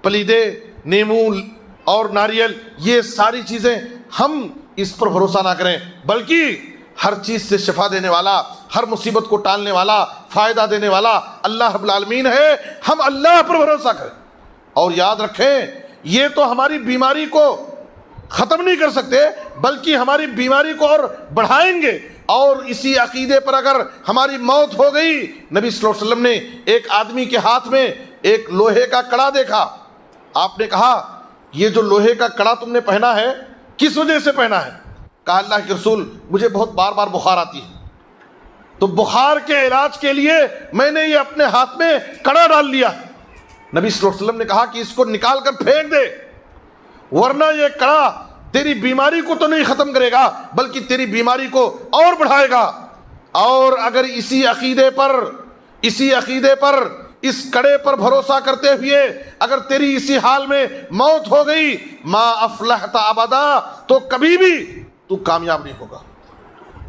پلیدے، نیمو اور ناریل، یہ ساری چیزیں ہم اس پر بھروسہ نہ کریں، بلکہ ہر چیز سے شفا دینے والا، ہر مصیبت کو ٹالنے والا، فائدہ دینے والا اللہ رب العالمین ہے۔ ہم اللہ پر بھروسہ کریں اور یاد رکھیں یہ تو ہماری بیماری کو ختم نہیں کر سکتے بلکہ ہماری بیماری کو اور بڑھائیں گے۔ اور اسی عقیدے پر اگر ہماری موت ہو گئی، نبی صلی اللہ علیہ وسلم نے ایک آدمی کے ہاتھ میں ایک لوہے کا کڑا دیکھا، آپ نے کہا یہ جو لوہے کا کڑا تم نے پہنا ہے کس وجہ سے پہنا ہے؟ کہا اللہ کے رسول مجھے بہت بار بار بخار آتی ہے، تو بخار کے علاج کے لیے میں نے یہ اپنے ہاتھ میں کڑا ڈال لیا۔ نبی صلی اللہ علیہ وسلم نے کہا کہ اس کو نکال کر پھینک دے، ورنہ یہ کڑا تیری بیماری کو تو نہیں ختم کرے گا بلکہ تیری بیماری کو اور بڑھائے گا۔ اور اگر اسی عقیدے پر اس کڑے پر بھروسہ کرتے ہوئے اگر تیری اسی حال میں موت ہو گئی، ما افلحت ابدا، تو کبھی بھی تو کامیاب نہیں ہوگا،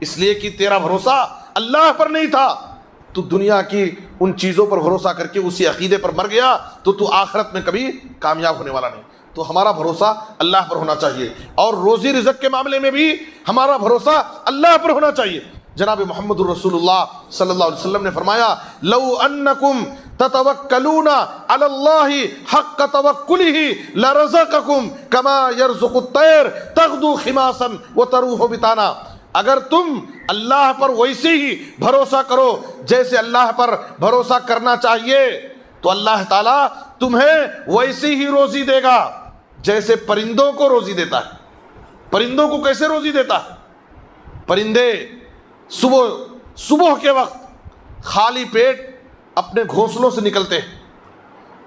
اس لیے کہ تیرا بھروسہ اللہ پر نہیں تھا، تو دنیا کی ان چیزوں پر بھروسہ کر کے اسی عقیدے پر مر گیا تو آخرت میں کبھی کامیاب ہونے والا نہیں۔ تو ہمارا بھروسہ اللہ پر ہونا چاہیے، اور روزی رزق کے معاملے میں بھی ہمارا بھروسہ اللہ پر ہونا چاہیے۔ جناب محمد الرسول اللہ صلی اللہ علیہ وسلم نے فرمایا لو انکم تتوکلون علی اللہ حق توکلہ لرزقکم کما یرزق الطیر تغدو خماسا وتروح بطانا، اگر تم اللہ پر ویسے ہی بھروسہ کرو جیسے اللہ پر بھروسہ کرنا چاہیے تو اللہ تعالیٰ تمہیں ویسے ہی روزی دے گا جیسے پرندوں کو روزی دیتا ہے۔ پرندوں کو کیسے روزی دیتا ہے؟ پرندے صبح کے وقت خالی پیٹ اپنے گھونسلوں سے نکلتے ہیں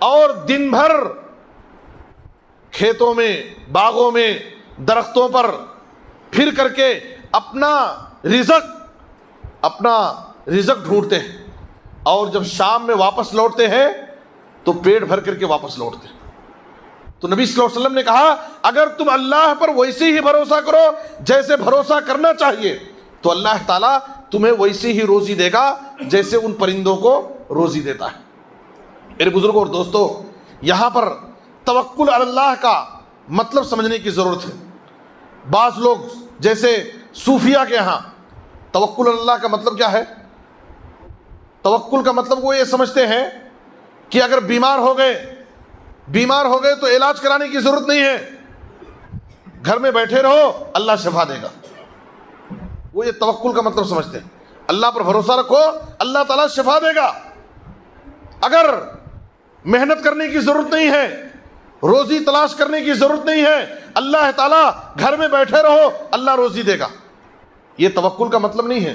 اور دن بھر کھیتوں میں، باغوں میں، درختوں پر پھر کر کے اپنا رزق ڈھونڈتے ہیں، اور جب شام میں واپس لوٹتے ہیں تو پیٹ بھر کر کے واپس لوٹتے ہیں۔ تو نبی صلی اللہ علیہ وسلم نے کہا اگر تم اللہ پر ویسے ہی بھروسہ کرو جیسے بھروسہ کرنا چاہیے تو اللہ تعالیٰ تمہیں ویسے ہی روزی دے گا جیسے ان پرندوں کو روزی دیتا ہے۔ میرے بزرگوں اور دوستو، یہاں پر توکل علی اللہ کا مطلب سمجھنے کی ضرورت ہے۔ بعض لوگ جیسے صوفیہ کے ہاں توکل علی اللہ کا مطلب کیا ہے؟ توکل کا مطلب وہ یہ سمجھتے ہیں کہ اگر بیمار ہو گئے تو علاج کرانے کی ضرورت نہیں ہے، گھر میں بیٹھے رہو اللہ شفا دے گا۔ وہ یہ توکل کا مطلب سمجھتے ہیں، اللہ پر بھروسہ رکھو اللہ تعالیٰ شفا دے گا، اگر محنت کرنے کی ضرورت نہیں ہے، روزی تلاش کرنے کی ضرورت نہیں ہے، اللہ تعالیٰ گھر میں بیٹھے رہو اللہ روزی دے گا۔ یہ توکل کا مطلب نہیں ہے۔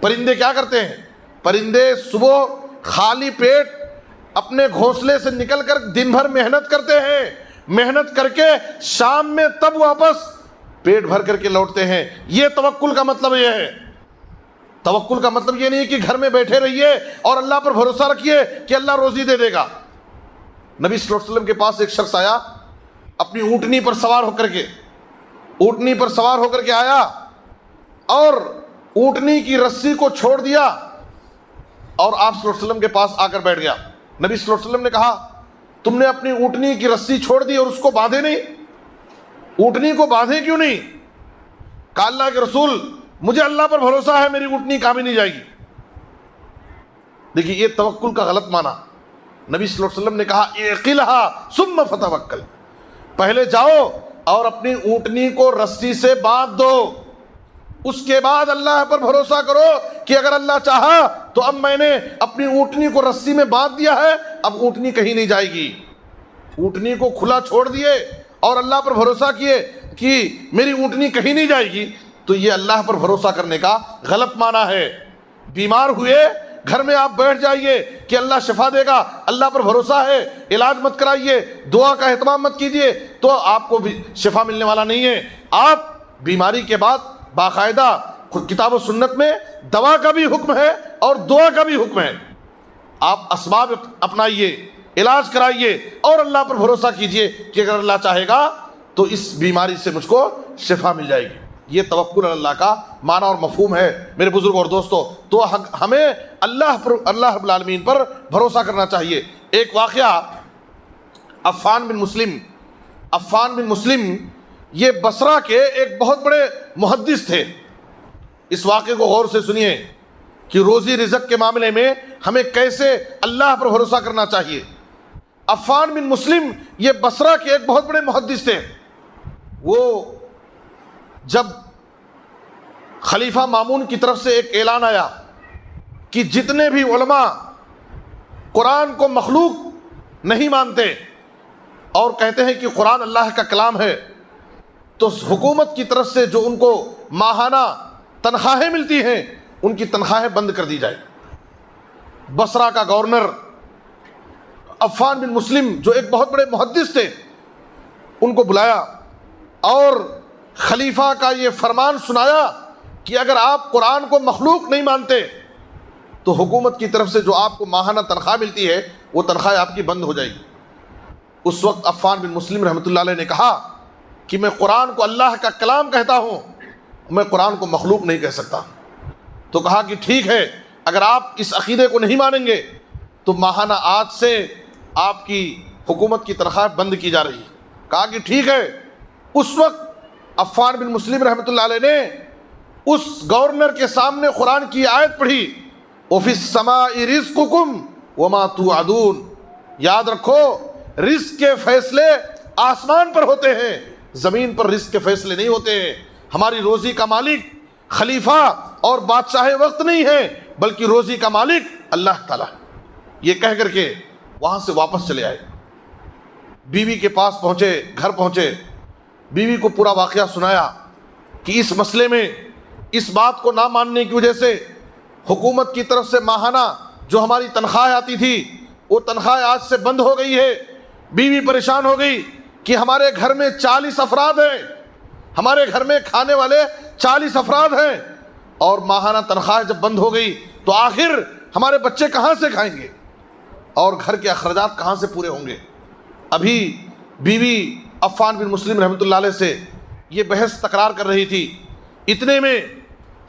پرندے کیا کرتے ہیں؟ پرندے صبح خالی پیٹ اپنے گھونسلے سے نکل کر دن بھر محنت کرتے ہیں، محنت کر کے شام میں تب واپس پیٹ بھر کر کے لوٹتے ہیں۔ یہ توکل کا مطلب یہ ہے۔ توکل کا مطلب یہ نہیں کہ گھر میں بیٹھے رہیے اور اللہ پر بھروسہ رکھیے کہ اللہ روزی دے دے گا۔ نبی صلی اللہ علیہ وسلم کے پاس ایک شخص آیا، اپنی اونٹنی پر سوار ہو کر کے آیا اور اونٹنی کی رسی کو چھوڑ دیا اور آپ صلی اللہ علیہ وسلم کے پاس آ کر بیٹھ گیا. نبی صلی اللہ علیہ وسلم نے کہا تم نے اپنی اونٹنی کی رسی چھوڑ دی اور اس کو باندھے نہیں, اونٹنی کو باندھے کیوں نہیں؟ کہا اللہ کے رسول مجھے اللہ پر بھروسہ ہے میری اونٹنی کام ہی نہیں جائے گی. دیکھیے یہ توکل کا غلط معنی. نبی صلی اللہ علیہ وسلم نے کہا اعقلها ثم فتوکل, پہلے جاؤ اور اپنی اونٹنی کو رسی سے باندھ دو, اس کے بعد اللہ پر بھروسہ کرو کہ اگر اللہ چاہا تو اب میں نے اپنی اونٹنی کو رسی میں باندھ دیا ہے, اب اونٹنی کہیں نہیں جائے گی. اونٹنی کو کھلا چھوڑ دیے اور اللہ پر بھروسہ کیے کہ میری اونٹنی کہیں نہیں جائے گی, تو یہ اللہ پر بھروسہ کرنے کا غلط معنی ہے. بیمار ہوئے گھر میں آپ بیٹھ جائیے کہ اللہ شفا دے گا, اللہ پر بھروسہ ہے, علاج مت کرائیے, دعا کا اہتمام مت کیجیے, تو آپ کو بھی شفا ملنے والا نہیں ہے. آپ بیماری کے بعد باقاعدہ کتاب و سنت میں دوا کا بھی حکم ہے اور دعا کا بھی حکم ہے. آپ اسباب اپنائیے, علاج کرائیے اور اللہ پر بھروسہ کیجیے کہ اگر اللہ چاہے گا تو اس بیماری سے مجھ کو شفا مل جائے گی. یہ توکل اللہ کا معنی اور مفہوم ہے میرے بزرگ اور دوستو. تو ہمیں اللہ رب العالمین پر بھروسہ کرنا چاہیے. ایک واقعہ عفان بن مسلم یہ بصرہ کے ایک بہت بڑے محدث تھے. اس واقعے کو غور سے سنیے کہ روزی رزق کے معاملے میں ہمیں کیسے اللہ پر بھروسہ کرنا چاہیے. عفان بن مسلم یہ بصرہ کے ایک بہت بڑے محدث تھے. وہ جب خلیفہ مامون کی طرف سے ایک اعلان آیا کہ جتنے بھی علماء قرآن کو مخلوق نہیں مانتے اور کہتے ہیں کہ قرآن اللہ کا کلام ہے, تو حکومت کی طرف سے جو ان کو ماہانہ تنخواہیں ملتی ہیں ان کی تنخواہیں بند کر دی جائے. بصرہ کا گورنر عفان بن مسلم جو ایک بہت بڑے محدث تھے ان کو بلایا اور خلیفہ کا یہ فرمان سنایا کہ اگر آپ قرآن کو مخلوق نہیں مانتے تو حکومت کی طرف سے جو آپ کو ماہانہ تنخواہ ملتی ہے وہ تنخواہ آپ کی بند ہو جائے گی. اس وقت عفان بن مسلم رحمۃ اللہ علیہ نے کہا کہ میں قرآن کو اللہ کا کلام کہتا ہوں, میں قرآن کو مخلوق نہیں کہہ سکتا. تو کہا کہ ٹھیک ہے, اگر آپ اس عقیدے کو نہیں مانیں گے تو ماہانہ آج سے آپ کی حکومت کی تنخواہ بند کی جا رہی ہے. کہا کہ ٹھیک ہے. اس وقت عفان بن مسلم رحمۃ اللہ علیہ نے اس گورنر کے سامنے قرآن کی آیت پڑھی وَفِي السَّمَاءِ رِزْقُكُمْ وَمَا تُوعَدُونَ. یاد رکھو رزق کے فیصلے آسمان پر ہوتے ہیں, زمین پر رزق کے فیصلے نہیں ہوتے ہیں. ہماری روزی کا مالک خلیفہ اور بادشاہ وقت نہیں ہے بلکہ روزی کا مالک اللہ تعالیٰ. یہ کہہ کر کے وہاں سے واپس چلے آئے. بیوی کے پاس پہنچے, گھر پہنچے, بیوی کو پورا واقعہ سنایا کہ اس مسئلے میں اس بات کو نہ ماننے کی وجہ سے حکومت کی طرف سے ماہانہ جو ہماری تنخواہ آتی تھی وہ تنخواہ آج سے بند ہو گئی ہے. بیوی پریشان ہو گئی کہ ہمارے گھر میں 40 افراد ہیں, ہمارے گھر میں کھانے والے 40 افراد ہیں, اور ماہانہ تنخواہ جب بند ہو گئی تو آخر ہمارے بچے کہاں سے کھائیں گے اور گھر کے اخراجات کہاں سے پورے ہوں گے. ابھی بیوی عفان بن مسلم رحمۃ اللہ علیہ سے یہ بحث تکرار کر رہی تھی. اتنے میں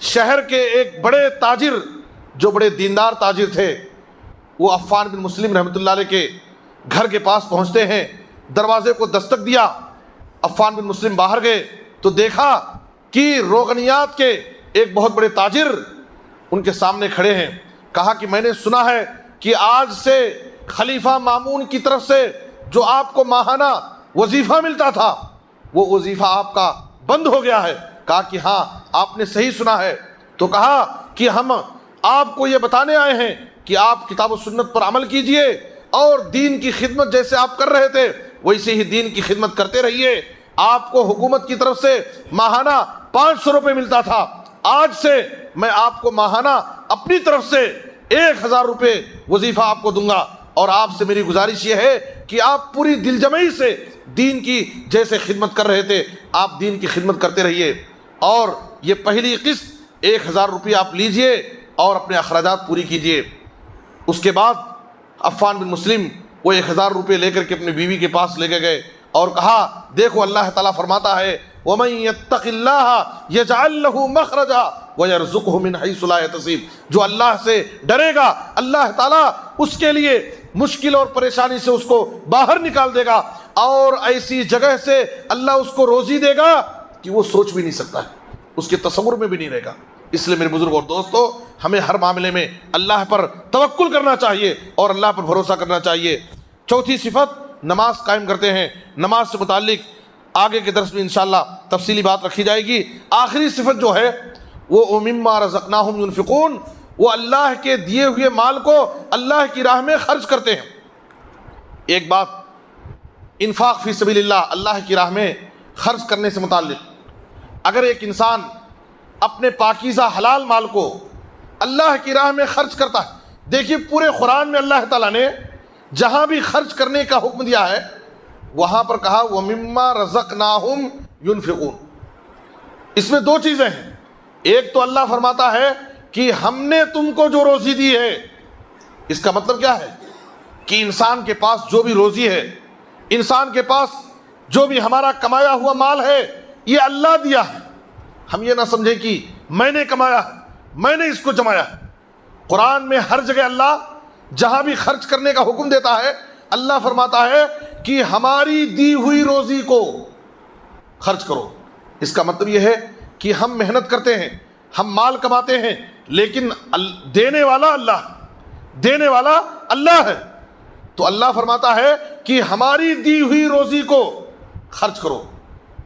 شہر کے ایک بڑے تاجر جو بڑے دیندار تاجر تھے وہ عفان بن مسلم رحمۃ اللہ علیہ کے گھر کے پاس پہنچتے ہیں. دروازے کو دستک دیا, عفان بن مسلم باہر گئے تو دیکھا کہ روغنیات کے ایک بہت بڑے تاجر ان کے سامنے کھڑے ہیں. کہا کہ میں نے سنا ہے کہ آج سے خلیفہ مامون کی طرف سے جو آپ کو ماہانہ وظیفہ ملتا تھا وہ وظیفہ آپ کا بند ہو گیا ہے. کہا کہ ہاں آپ نے صحیح سنا ہے. تو کہا کہ ہم آپ کو یہ بتانے آئے ہیں کہ آپ کتاب و سنت پر عمل کیجئے اور دین کی خدمت جیسے آپ کر رہے تھے ویسے ہی دین کی خدمت کرتے رہیے. آپ کو حکومت کی طرف سے ماہانہ 500 روپے ملتا تھا, آج سے میں آپ کو ماہانہ اپنی طرف سے 1000 روپے وظیفہ آپ کو دوں گا, اور آپ سے میری گزارش یہ ہے کہ آپ پوری دل جمعی سے دین کی جیسے خدمت کر رہے تھے آپ دین کی خدمت کرتے رہیے, اور یہ پہلی قسط 1000 روپے آپ لیجئے اور اپنے اخراجات پوری کیجئے. اس کے بعد عفان بن مسلم وہ 1000 روپے لے کر کے اپنی بیوی کے پاس لے کے گئے اور کہا دیکھو اللہ تعالیٰ فرماتا ہے وَمَن يَتَّقِ اللَّهَ يَجْعَل لَّهُ مَخْرَجًا وَيَرْزُقْهُ مِنْ حَيْثُ لَا يَحْتَسِبُ، جو اللہ سے ڈرے گا اللہ تعالیٰ اس کے لیے مشکل اور پریشانی سے اس کو باہر نکال دے گا، اور ایسی جگہ سے اللہ اس کو روزی دے گا کہ وہ سوچ بھی نہیں سکتا ہے، اس کے تصور میں بھی نہیں رہے گا۔ اس لیے میرے بزرگ اور دوستو، ہمیں ہر معاملے میں اللہ پر توکل کرنا چاہیے اور اللہ پر بھروسہ کرنا چاہیے۔ چوتھی صفت، نماز قائم کرتے ہیں۔ نماز سے متعلق آگے کے درس میں انشاءاللہ تفصیلی بات رکھی جائے گی۔ آخری صفت جو ہے وہ وَمِمَّا رَزَقْنَاهُمْ يُنْفِقُونَ، وہ اللہ کے دیے ہوئے مال کو اللہ کی راہ میں خرچ کرتے ہیں۔ ایک بات انفاق فی سبیل اللہ، اللہ کی راہ میں خرچ کرنے سے متعلق، اگر ایک انسان اپنے پاکیزہ حلال مال کو اللہ کی راہ میں خرچ کرتا ہے، دیکھیے پورے قرآن میں اللہ تعالیٰ نے جہاں بھی خرچ کرنے کا حکم دیا ہے وہاں پر کہا وَمِمَّا رَزَقْنَاهُمْ يُنْفِقُونَ۔ اس میں دو چیزیں ہیں، ایک تو اللہ فرماتا ہے کہ ہم نے تم کو جو روزی دی ہے، اس کا مطلب کیا ہے کہ انسان کے پاس جو بھی روزی ہے، انسان کے پاس جو بھی ہمارا کمایا ہوا مال ہے، یہ اللہ دیا ہے۔ ہم یہ نہ سمجھیں کہ میں نے کمایا ہے، میں نے اس کو جمایا ہے۔ قرآن میں ہر جگہ اللہ جہاں بھی خرچ کرنے کا حکم دیتا ہے، اللہ فرماتا ہے کہ ہماری دی ہوئی روزی کو خرچ کرو۔ اس کا مطلب یہ ہے کہ ہم محنت کرتے ہیں، ہم مال کماتے ہیں، لیکن دینے والا اللہ ہے، تو اللہ فرماتا ہے کہ ہماری دی ہوئی روزی کو خرچ کرو۔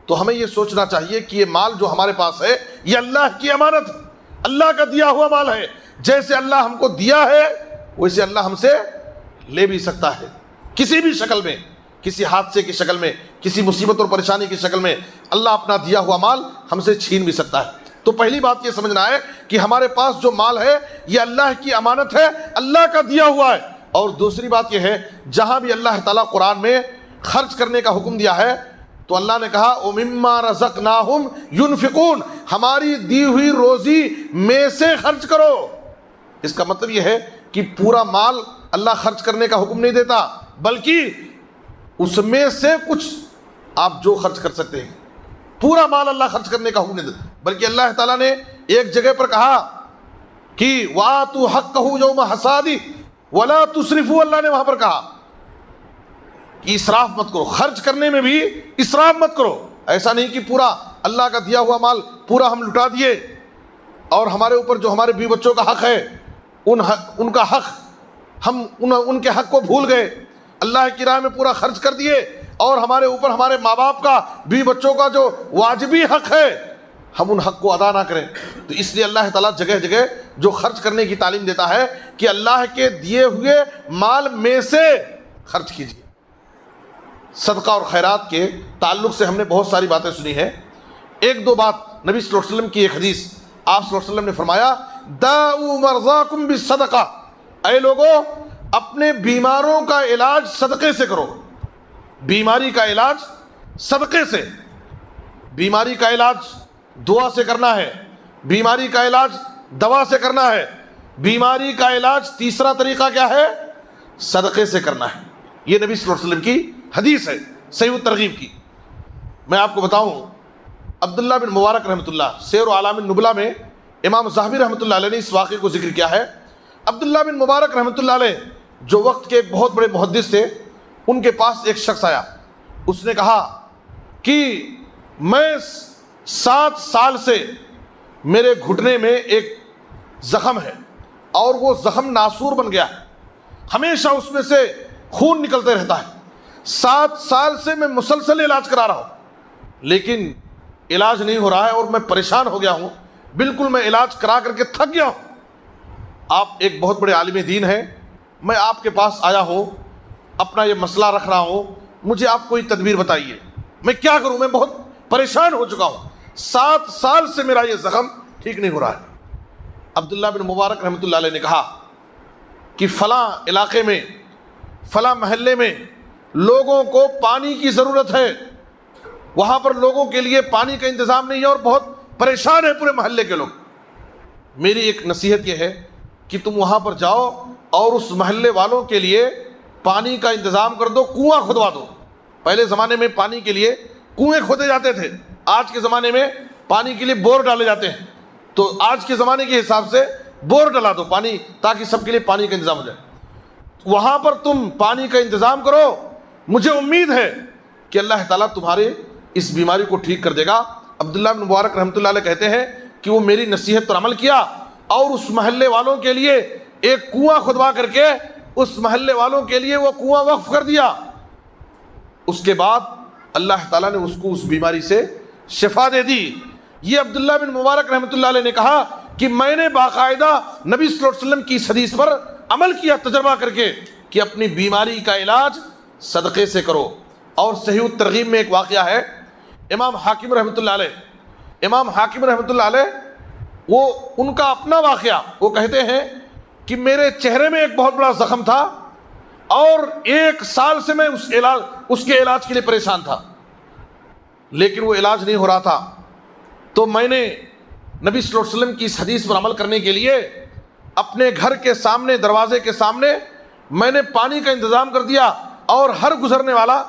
تو ہمیں یہ سوچنا چاہیے کہ یہ مال جو ہمارے پاس ہے یہ اللہ کی امانت ہے، اللہ کا دیا ہوا مال ہے۔ جیسے اللہ ہم کو دیا ہے ویسے اللہ ہم سے لے بھی سکتا ہے، کسی بھی شکل میں، کسی حادثے کی شکل میں، کسی مصیبت اور پریشانی کی شکل میں اللہ اپنا دیا ہوا مال ہم سے چھین بھی سکتا ہے۔ تو پہلی بات یہ سمجھنا ہے کہ ہمارے پاس جو مال ہے یہ اللہ کی امانت ہے، اللہ کا دیا ہوا ہے۔ اور دوسری بات یہ ہے، جہاں بھی اللہ تعالیٰ قرآن میں خرچ کرنے کا حکم دیا ہے تو اللہ نے کہا وَمِمَّا رَزَقْنَاهُمْ يُنْفِقُونَ، ہماری دی ہوئی روزی میں سے خرچ کرو۔ اس کا مطلب یہ ہے کہ پورا مال اللہ خرچ کرنے کا حکم نہیں دیتا، بلکہ اس میں سے کچھ آپ جو خرچ کر سکتے ہیں، پورا مال اللہ خرچ کرنے کا حکم نہیں دیتا، بلکہ اللہ تعالیٰ نے ایک جگہ پر کہا کہ وَآتُوا حَقَّهُ يَوْمَ حَصَادِهِ وَلَا تُسْرِفُوا، اللہ نے وہاں پر کہا کہ اسراف مت کرو، خرچ کرنے میں بھی اسراف مت کرو۔ ایسا نہیں کہ پورا اللہ کا دیا ہوا مال پورا ہم لٹا دیے اور ہمارے اوپر جو ہمارے بیوی بچوں کا حق ہے ان کا حق ہم ان کے حق کو بھول گئے، اللہ کی راہ میں پورا خرچ کر دیے، اور ہمارے اوپر ہمارے ماں باپ کا، بیوی بچوں کا جو واجبی حق ہے ہم ان حق کو ادا نہ کریں۔ تو اس لیے اللہ تعالیٰ جگہ جگہ جو خرچ کرنے کی تعلیم دیتا ہے کہ اللہ کے دیے ہوئے مال میں سے خرچ کیجیے۔ صدقہ اور خیرات کے تعلق سے ہم نے بہت ساری باتیں سنی ہیں۔ ایک دو بات، نبی صلی اللہ علیہ وسلم کی ایک حدیث، آپ صلی اللہ علیہ وسلم نے فرمایا داؤ مرضاکم بالصدقہ، اے لوگو اپنے بیماروں کا علاج صدقے سے کرو۔ بیماری کا علاج صدقے سے، بیماری کا علاج دعا سے کرنا ہے، بیماری کا علاج دوا سے کرنا ہے، بیماری کا علاج تیسرا طریقہ کیا ہے؟ صدقے سے کرنا ہے۔ یہ نبی صلی اللہ علیہ وسلم کی حدیث ہے، صحیح الترغیب کی۔ میں آپ کو بتاؤں، عبداللہ بن مبارک رحمۃ اللہ، سیر و اعلام النبلاء میں امام ذہبی رحمۃ اللہ علیہ نے اس واقعے کو ذکر کیا ہے۔ عبداللہ بن مبارک رحمۃ اللہ علیہ جو وقت کے بہت بڑے محدث تھے، ان کے پاس ایک شخص آیا، اس نے کہا کہ میں 7 سال سے میرے گھٹنے میں ایک زخم ہے اور وہ زخم ناسور بن گیا ہے، ہمیشہ اس میں سے خون نکلتے رہتا ہے، 7 سال سے میں مسلسل علاج کرا رہا ہوں لیکن علاج نہیں ہو رہا ہے اور میں پریشان ہو گیا ہوں، بالکل میں علاج کرا کر کے تھک گیا ہوں۔ آپ ایک بہت بڑے عالم دین ہیں، میں آپ کے پاس آیا ہوں، اپنا یہ مسئلہ رکھ رہا ہوں، مجھے آپ کوئی تدبیر بتائیے، میں کیا کروں، میں بہت پریشان ہو چکا ہوں، 7 سال سے میرا یہ زخم ٹھیک نہیں ہو رہا ہے۔ عبداللہ بن مبارک رحمۃ اللہ علیہ نے کہا کہ فلاں علاقے میں، فلاں محلے میں لوگوں کو پانی کی ضرورت ہے، وہاں پر لوگوں کے لیے پانی کا انتظام نہیں ہے اور بہت پریشان ہے پورے محلے کے لوگ، میری ایک نصیحت یہ ہے کہ تم وہاں پر جاؤ اور اس محلے والوں کے لیے پانی کا انتظام کر دو، کنواں کھدوا دو، پہلے زمانے میں پانی کے لیے کنویں کھودے جاتے تھے، آج کے زمانے میں پانی کے لیے بور ڈالے جاتے ہیں. تو آج کے زمانے کے حساب سے بور ڈلا دو پانی، تاکہ سب کے لیے پانی کا انتظام ہو جائے. وہاں پر تم پانی کا انتظام کرو، مجھے امید ہے کہ اللہ تعالیٰ تمہارے اس بیماری کو ٹھیک کر دے گا. عبداللہ بن مبارک رحمۃ اللہ علیہ کہتے ہیں کہ وہ میری نصیحت پر عمل کیا اور اس محلے والوں کے لیے ایک کنواں کھدوا کر کے اس محلے والوں کے لیے وہ کنواں وقف کر دیا. اس کے بعد اللہ تعالیٰ نے اس کو اس بیماری سے شفا دے دی. یہ عبداللہ بن مبارک رحمۃ اللہ علیہ نے کہا کہ میں نے باقاعدہ نبی صلی اللہ علیہ وسلم کی اس حدیث پر عمل کیا تجربہ کر کے کہ اپنی بیماری کا علاج صدقے سے کرو. اور صحیح الترغیب میں ایک واقعہ ہے، امام حاکم رحمۃ اللہ علیہ وہ ان کا اپنا واقعہ، وہ کہتے ہیں کہ میرے چہرے میں ایک بہت بڑا زخم تھا اور 1 سال سے میں اس کے علاج کے لیے پریشان تھا، لیکن وہ علاج نہیں ہو رہا تھا. تو میں نے نبی صلی اللہ علیہ وسلم کی اس حدیث پر عمل کرنے کے لیے اپنے گھر کے سامنے، دروازے کے سامنے میں نے پانی کا انتظام کر دیا اور ہر گزرنے والا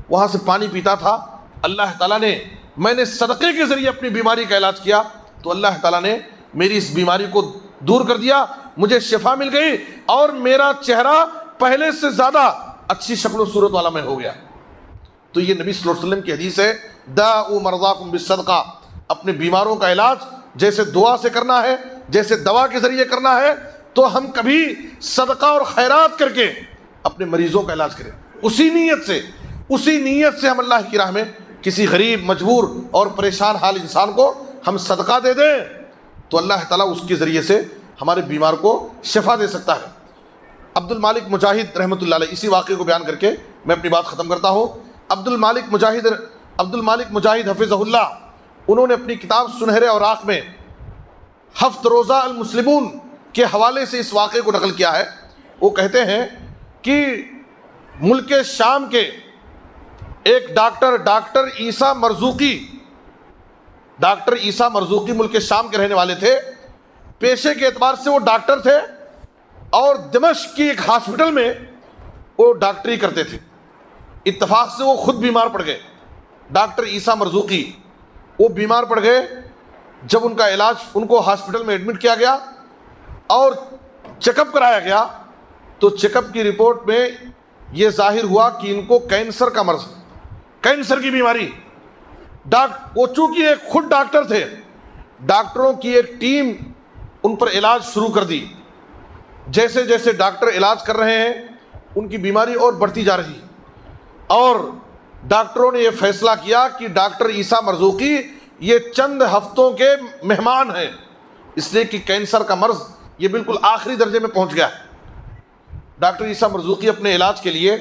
وہاں سے پانی پیتا تھا. اللہ تعالیٰ نے، میں نے صدقے کے ذریعے اپنی بیماری کا علاج کیا تو اللہ تعالیٰ نے میری اس بیماری کو دور کر دیا، مجھے شفا مل گئی اور میرا چہرہ پہلے سے زیادہ اچھی شکل و صورت والا میں ہو گیا. تو یہ نبی صلی اللہ علیہ وسلم کی حدیث ہے، داؤ مرضاکم بالصدقہ. اپنے بیماروں کا علاج جیسے دعا سے کرنا ہے، جیسے دوا کے ذریعے کرنا ہے، تو ہم کبھی صدقہ اور خیرات کر کے اپنے مریضوں کا علاج کریں. اسی نیت سے ہم اللہ کی راہ میں کسی غریب، مجبور اور پریشان حال انسان کو ہم صدقہ دے دیں تو اللہ تعالیٰ اس کے ذریعے سے ہمارے بیمار کو شفا دے سکتا ہے. عبد المالک مجاہد رحمۃ اللہ علیہ، اسی واقعے کو بیان کر کے میں اپنی بات ختم کرتا ہوں. عبد المالک مجاہد حفظہ اللہ، انہوں نے اپنی کتاب سنہرے اوراق میں 7 روزہ المسلمون کے حوالے سے اس واقعے کو نقل کیا ہے. وہ کہتے ہیں کہ ملک شام کے ایک ڈاکٹر عیسیٰ مرزوقی ملک شام کے رہنے والے تھے. پیشے کے اعتبار سے وہ ڈاکٹر تھے اور دمشق کی ایک ہاسپٹل میں وہ ڈاکٹری کرتے تھے. اتفاق سے وہ خود بیمار پڑ گئے. ڈاکٹر عیسیٰ مرزوقی وہ بیمار پڑ گئے. جب ان کا علاج، ان کو ہاسپٹل میں ایڈمٹ کیا گیا اور چیک اپ کرایا گیا تو چیک اپ کی رپورٹ میں یہ ظاہر ہوا کہ ان کو کینسر کا مرض، کینسر کی بیماری. وہ چونکہ ایک خود ڈاکٹر تھے، ڈاکٹروں کی ایک ٹیم ان پر علاج شروع کر دی. جیسے جیسے ڈاکٹر علاج کر رہے ہیں ان کی بیماری اور بڑھتی جا رہی، اور ڈاکٹروں نے یہ فیصلہ کیا کہ ڈاکٹر عیسیٰ مرزوقی یہ چند ہفتوں کے مہمان ہیں، اس لیے کہ کینسر کا مرض یہ بالکل آخری درجے میں پہنچ گیا. ڈاکٹر عیسیٰ مرزوقی اپنے علاج کے لیے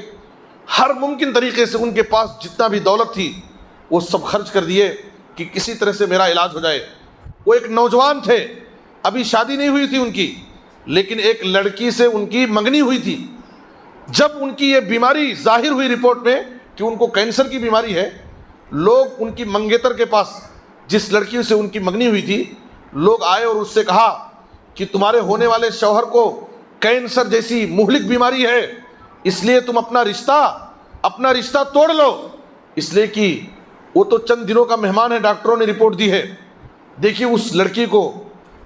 ہر ممکن طریقے سے ان کے پاس جتنا بھی دولت تھی وہ سب خرچ کر دیے کہ کسی طرح سے میرا علاج ہو جائے. وہ ایک نوجوان تھے، ابھی شادی نہیں ہوئی تھی ان کی، لیکن ایک لڑکی سے ان کی منگنی ہوئی تھی. جب ان کی یہ بیماری ظاہر ہوئی رپورٹ میں کہ ان کو کینسر کی بیماری ہے، لوگ ان کی منگیتر کے پاس، جس لڑکی سے ان کی منگنی ہوئی تھی، لوگ آئے اور اس سے کہا کہ تمہارے ہونے والے شوہر کو کینسر جیسی مہلک بیماری ہے، اس لیے تم اپنا رشتہ توڑ لو، اس لیے کہ وہ تو چند دنوں کا مہمان ہے. ڈاکٹروں نے رپورٹ دی ہے. دیکھیے اس لڑکی کو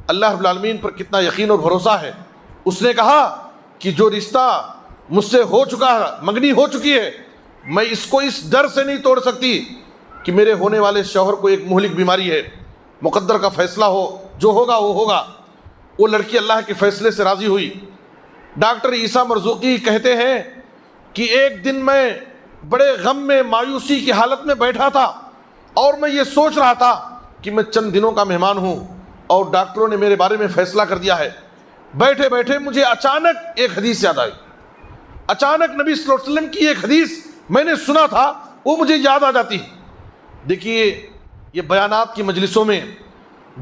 اللہ رب العالمین پر کتنا یقین اور بھروسہ ہے. اس نے کہا کہ جو رشتہ مجھ سے ہو چکا ہے، منگنی ہو چکی ہے، میں اس کو اس ڈر سے نہیں توڑ سکتی کہ میرے ہونے والے شوہر کو ایک مہلک بیماری ہے. مقدر کا فیصلہ ہو، جو ہوگا وہ ہوگا. وہ لڑکی اللہ کے فیصلے سے راضی ہوئی. ڈاکٹر عیسیٰ مرزوقی کہتے ہیں کہ ایک دن میں بڑے غم میں، مایوسی کی حالت میں بیٹھا تھا اور میں یہ سوچ رہا تھا کہ میں چند دنوں کا مہمان ہوں اور ڈاکٹروں نے میرے بارے میں فیصلہ کر دیا ہے. بیٹھے بیٹھے مجھے اچانک ایک حدیث یاد آئی. اچانک نبی صلی اللہ علیہ وسلم کی ایک حدیث میں نے سنا تھا، وہ مجھے یاد آ جاتی. دیکھیے یہ بیانات کی مجلسوں میں،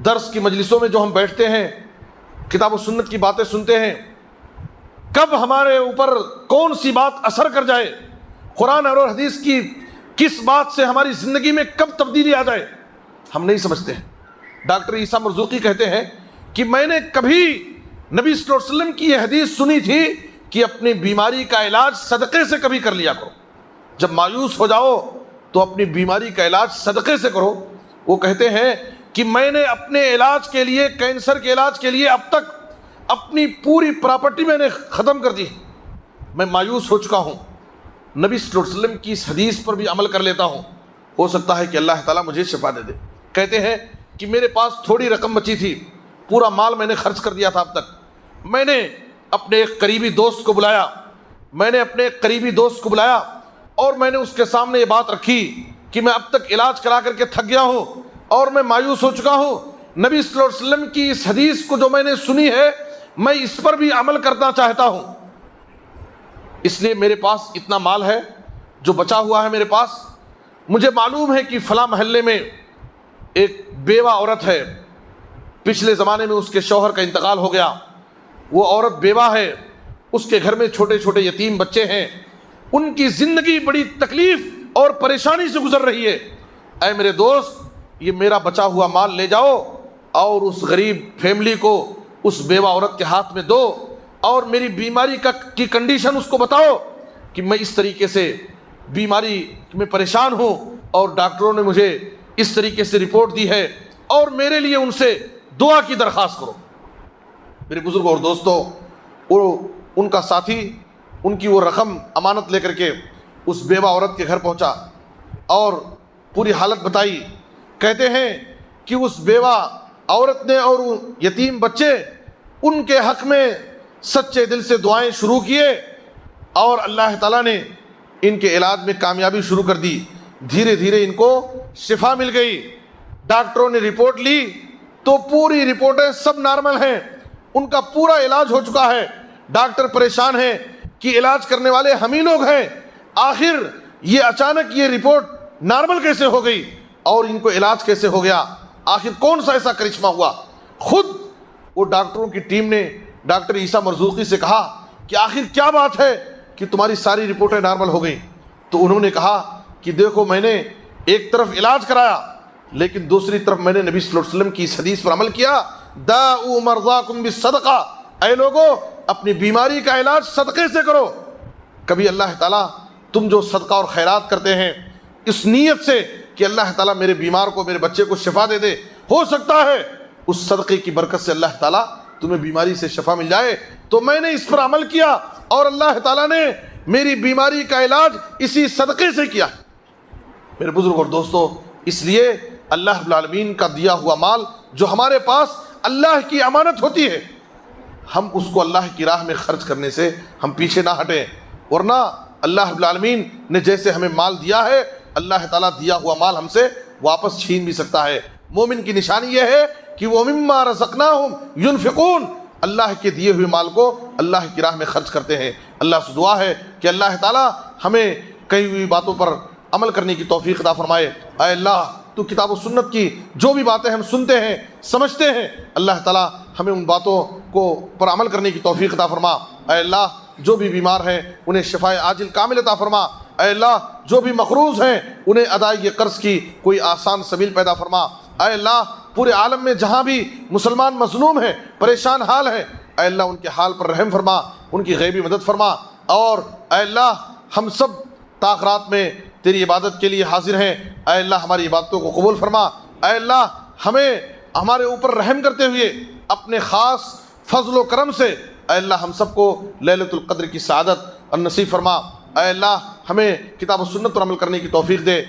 درس کی مجلسوں میں جو ہم بیٹھتے ہیں، کتاب و سنت کی باتیں سنتے ہیں، کب ہمارے اوپر کون سی بات اثر کر جائے، قرآن اور حدیث کی کس بات سے ہماری زندگی میں کب تبدیلی آ جائے، ہم نہیں سمجھتے ہیں. ڈاکٹر عیسیٰ مرزوقی کہتے ہیں کہ میں نے کبھی نبی صلی اللہ علیہ وسلم کی یہ حدیث سنی تھی کہ اپنی بیماری کا علاج صدقے سے کبھی کر لیا کرو. جب مایوس ہو جاؤ تو اپنی بیماری کا علاج صدقے سے کرو۔ وہ کہتے ہیں کہ میں نے اپنے علاج کے لیے، کینسر کے علاج کے لیے اب تک اپنی پوری پراپرٹی میں نے ختم کر دی، میں مایوس ہو چکا ہوں، نبی صلی اللہ علیہ وسلم کی اس حدیث پر بھی عمل کر لیتا ہوں، ہو سکتا ہے کہ اللہ تعالیٰ مجھے شفا دے دے۔ کہتے ہیں کہ میرے پاس تھوڑی رقم بچی تھی، پورا مال میں نے خرچ کر دیا تھا اب تک، میں نے اپنے ایک قریبی دوست کو بلایا، اور میں نے اس کے سامنے یہ بات رکھی کہ میں اب تک علاج کرا کر کے تھک گیا ہوں اور میں مایوس ہو چکا ہوں، نبی صلی اللہ علیہ وسلم کی اس حدیث کو جو میں نے سنی ہے میں اس پر بھی عمل کرنا چاہتا ہوں، اس لیے میرے پاس اتنا مال ہے جو بچا ہوا ہے میرے پاس۔ مجھے معلوم ہے کہ فلاں محلے میں ایک بیوہ عورت ہے، پچھلے زمانے میں اس کے شوہر کا انتقال ہو گیا، وہ عورت بیوہ ہے، اس کے گھر میں چھوٹے چھوٹے یتیم بچے ہیں، ان کی زندگی بڑی تکلیف اور پریشانی سے گزر رہی ہے، اے میرے دوست یہ میرا بچا ہوا مال لے جاؤ اور اس غریب فیملی کو اس بیوہ عورت کے ہاتھ میں دو، اور میری بیماری کی کنڈیشن اس کو بتاؤ کہ میں اس طریقے سے بیماری میں پریشان ہوں اور ڈاکٹروں نے مجھے اس طریقے سے رپورٹ دی ہے، اور میرے لیے ان سے دعا کی درخواست کرو۔ میرے بزرگوں اور دوستوں، ان کا ساتھی ان کی وہ رقم امانت لے کر کے اس بیوہ عورت کے گھر پہنچا اور پوری حالت بتائی۔ کہتے ہیں کہ اس بیوہ عورت نے اور یتیم بچے ان کے حق میں سچے دل سے دعائیں شروع کیے، اور اللہ تعالیٰ نے ان کے علاج میں کامیابی شروع کر دی، دھیرے دھیرے ان کو شفا مل گئی۔ ڈاکٹروں نے رپورٹ لی تو پوری رپورٹیں سب نارمل ہیں، ان کا پورا علاج ہو چکا ہے، ڈاکٹر پریشان ہیں کہ علاج کرنے والے ہم ہی لوگ ہیں، آخر یہ اچانک یہ رپورٹ نارمل کیسے ہو گئی اور ان کو علاج کیسے ہو گیا، آخر کون سا ایسا کرشمہ ہوا۔ خود وہ ڈاکٹروں کی ٹیم نے ڈاکٹر عیسیٰ مرزوقی سے کہا کہ آخر کیا بات ہے کہ تمہاری ساری رپورٹیں نارمل ہو گئیں؟ تو انہوں نے کہا کہ دیکھو میں نے ایک طرف علاج کرایا لیکن دوسری طرف میں نے نبی صلی اللہ علیہ وسلم کی اس حدیث پر عمل کیا، داؤ مرضاکم بالصدقہ، اے لوگو اپنی بیماری کا علاج صدقے سے کرو۔ کبھی اللہ تعالیٰ تم جو صدقہ اور خیرات کرتے ہیں اس نیت سے کہ اللہ تعالیٰ میرے بیمار کو، میرے بچے کو شفا دے دے، ہو سکتا ہے اس صدقے کی برکت سے اللہ تعالیٰ تمہیں بیماری سے شفا مل جائے، تو میں نے اس پر عمل کیا اور اللہ تعالیٰ نے میری بیماری کا علاج اسی صدقے سے کیا۔ میرے بزرگ اور دوستو، اس لیے اللہ رب العالمین کا دیا ہوا مال جو ہمارے پاس اللہ کی امانت ہوتی ہے، ہم اس کو اللہ کی راہ میں خرچ کرنے سے ہم پیچھے نہ ہٹیں، ورنہ اللہ رب العالمین نے جیسے ہمیں مال دیا ہے اللہ تعالیٰ دیا ہوا مال ہم سے واپس چھین بھی سکتا ہے۔ مومن کی نشانی یہ ہے کہ وہ مما رزقناہم ينفقون، اللہ کے دیے ہوئے مال کو اللہ کی راہ میں خرچ کرتے ہیں۔ اللہ سے دعا ہے کہ اللہ تعالیٰ ہمیں کہی ہوئی باتوں پر عمل کرنے کی توفیق عطا فرمائے۔ اے اللہ تو کتاب و سنت کی جو بھی باتیں ہم سنتے ہیں سمجھتے ہیں، اللہ تعالیٰ ہمیں ان باتوں کو پر عمل کرنے کی توفیق عطا فرما۔ اے اللہ جو بھی بیمار ہیں انہیں شفائے عاجل کامل عطا فرما۔ اے اللہ جو بھی مقروض ہیں انہیں ادائیگی قرض کی کوئی آسان سبیل پیدا فرما۔ اے اللہ پورے عالم میں جہاں بھی مسلمان مظلوم ہیں، پریشان حال ہیں، اے اللہ ان کے حال پر رحم فرما، ان کی غیبی مدد فرما، اور اے اللہ ہم سب تاخرات میں تیری عبادت کے لیے حاضر ہیں، اے اللہ ہماری عبادتوں کو قبول فرما۔ اے اللہ ہمیں ہمارے اوپر رحم کرتے ہوئے اپنے خاص فضل و کرم سے اے اللہ ہم سب کو لیلۃ القدر کی سعادت اور نصیب فرما۔ اے اللہ ہمیں کتاب و سنت پر عمل کرنے کی توفیق دے۔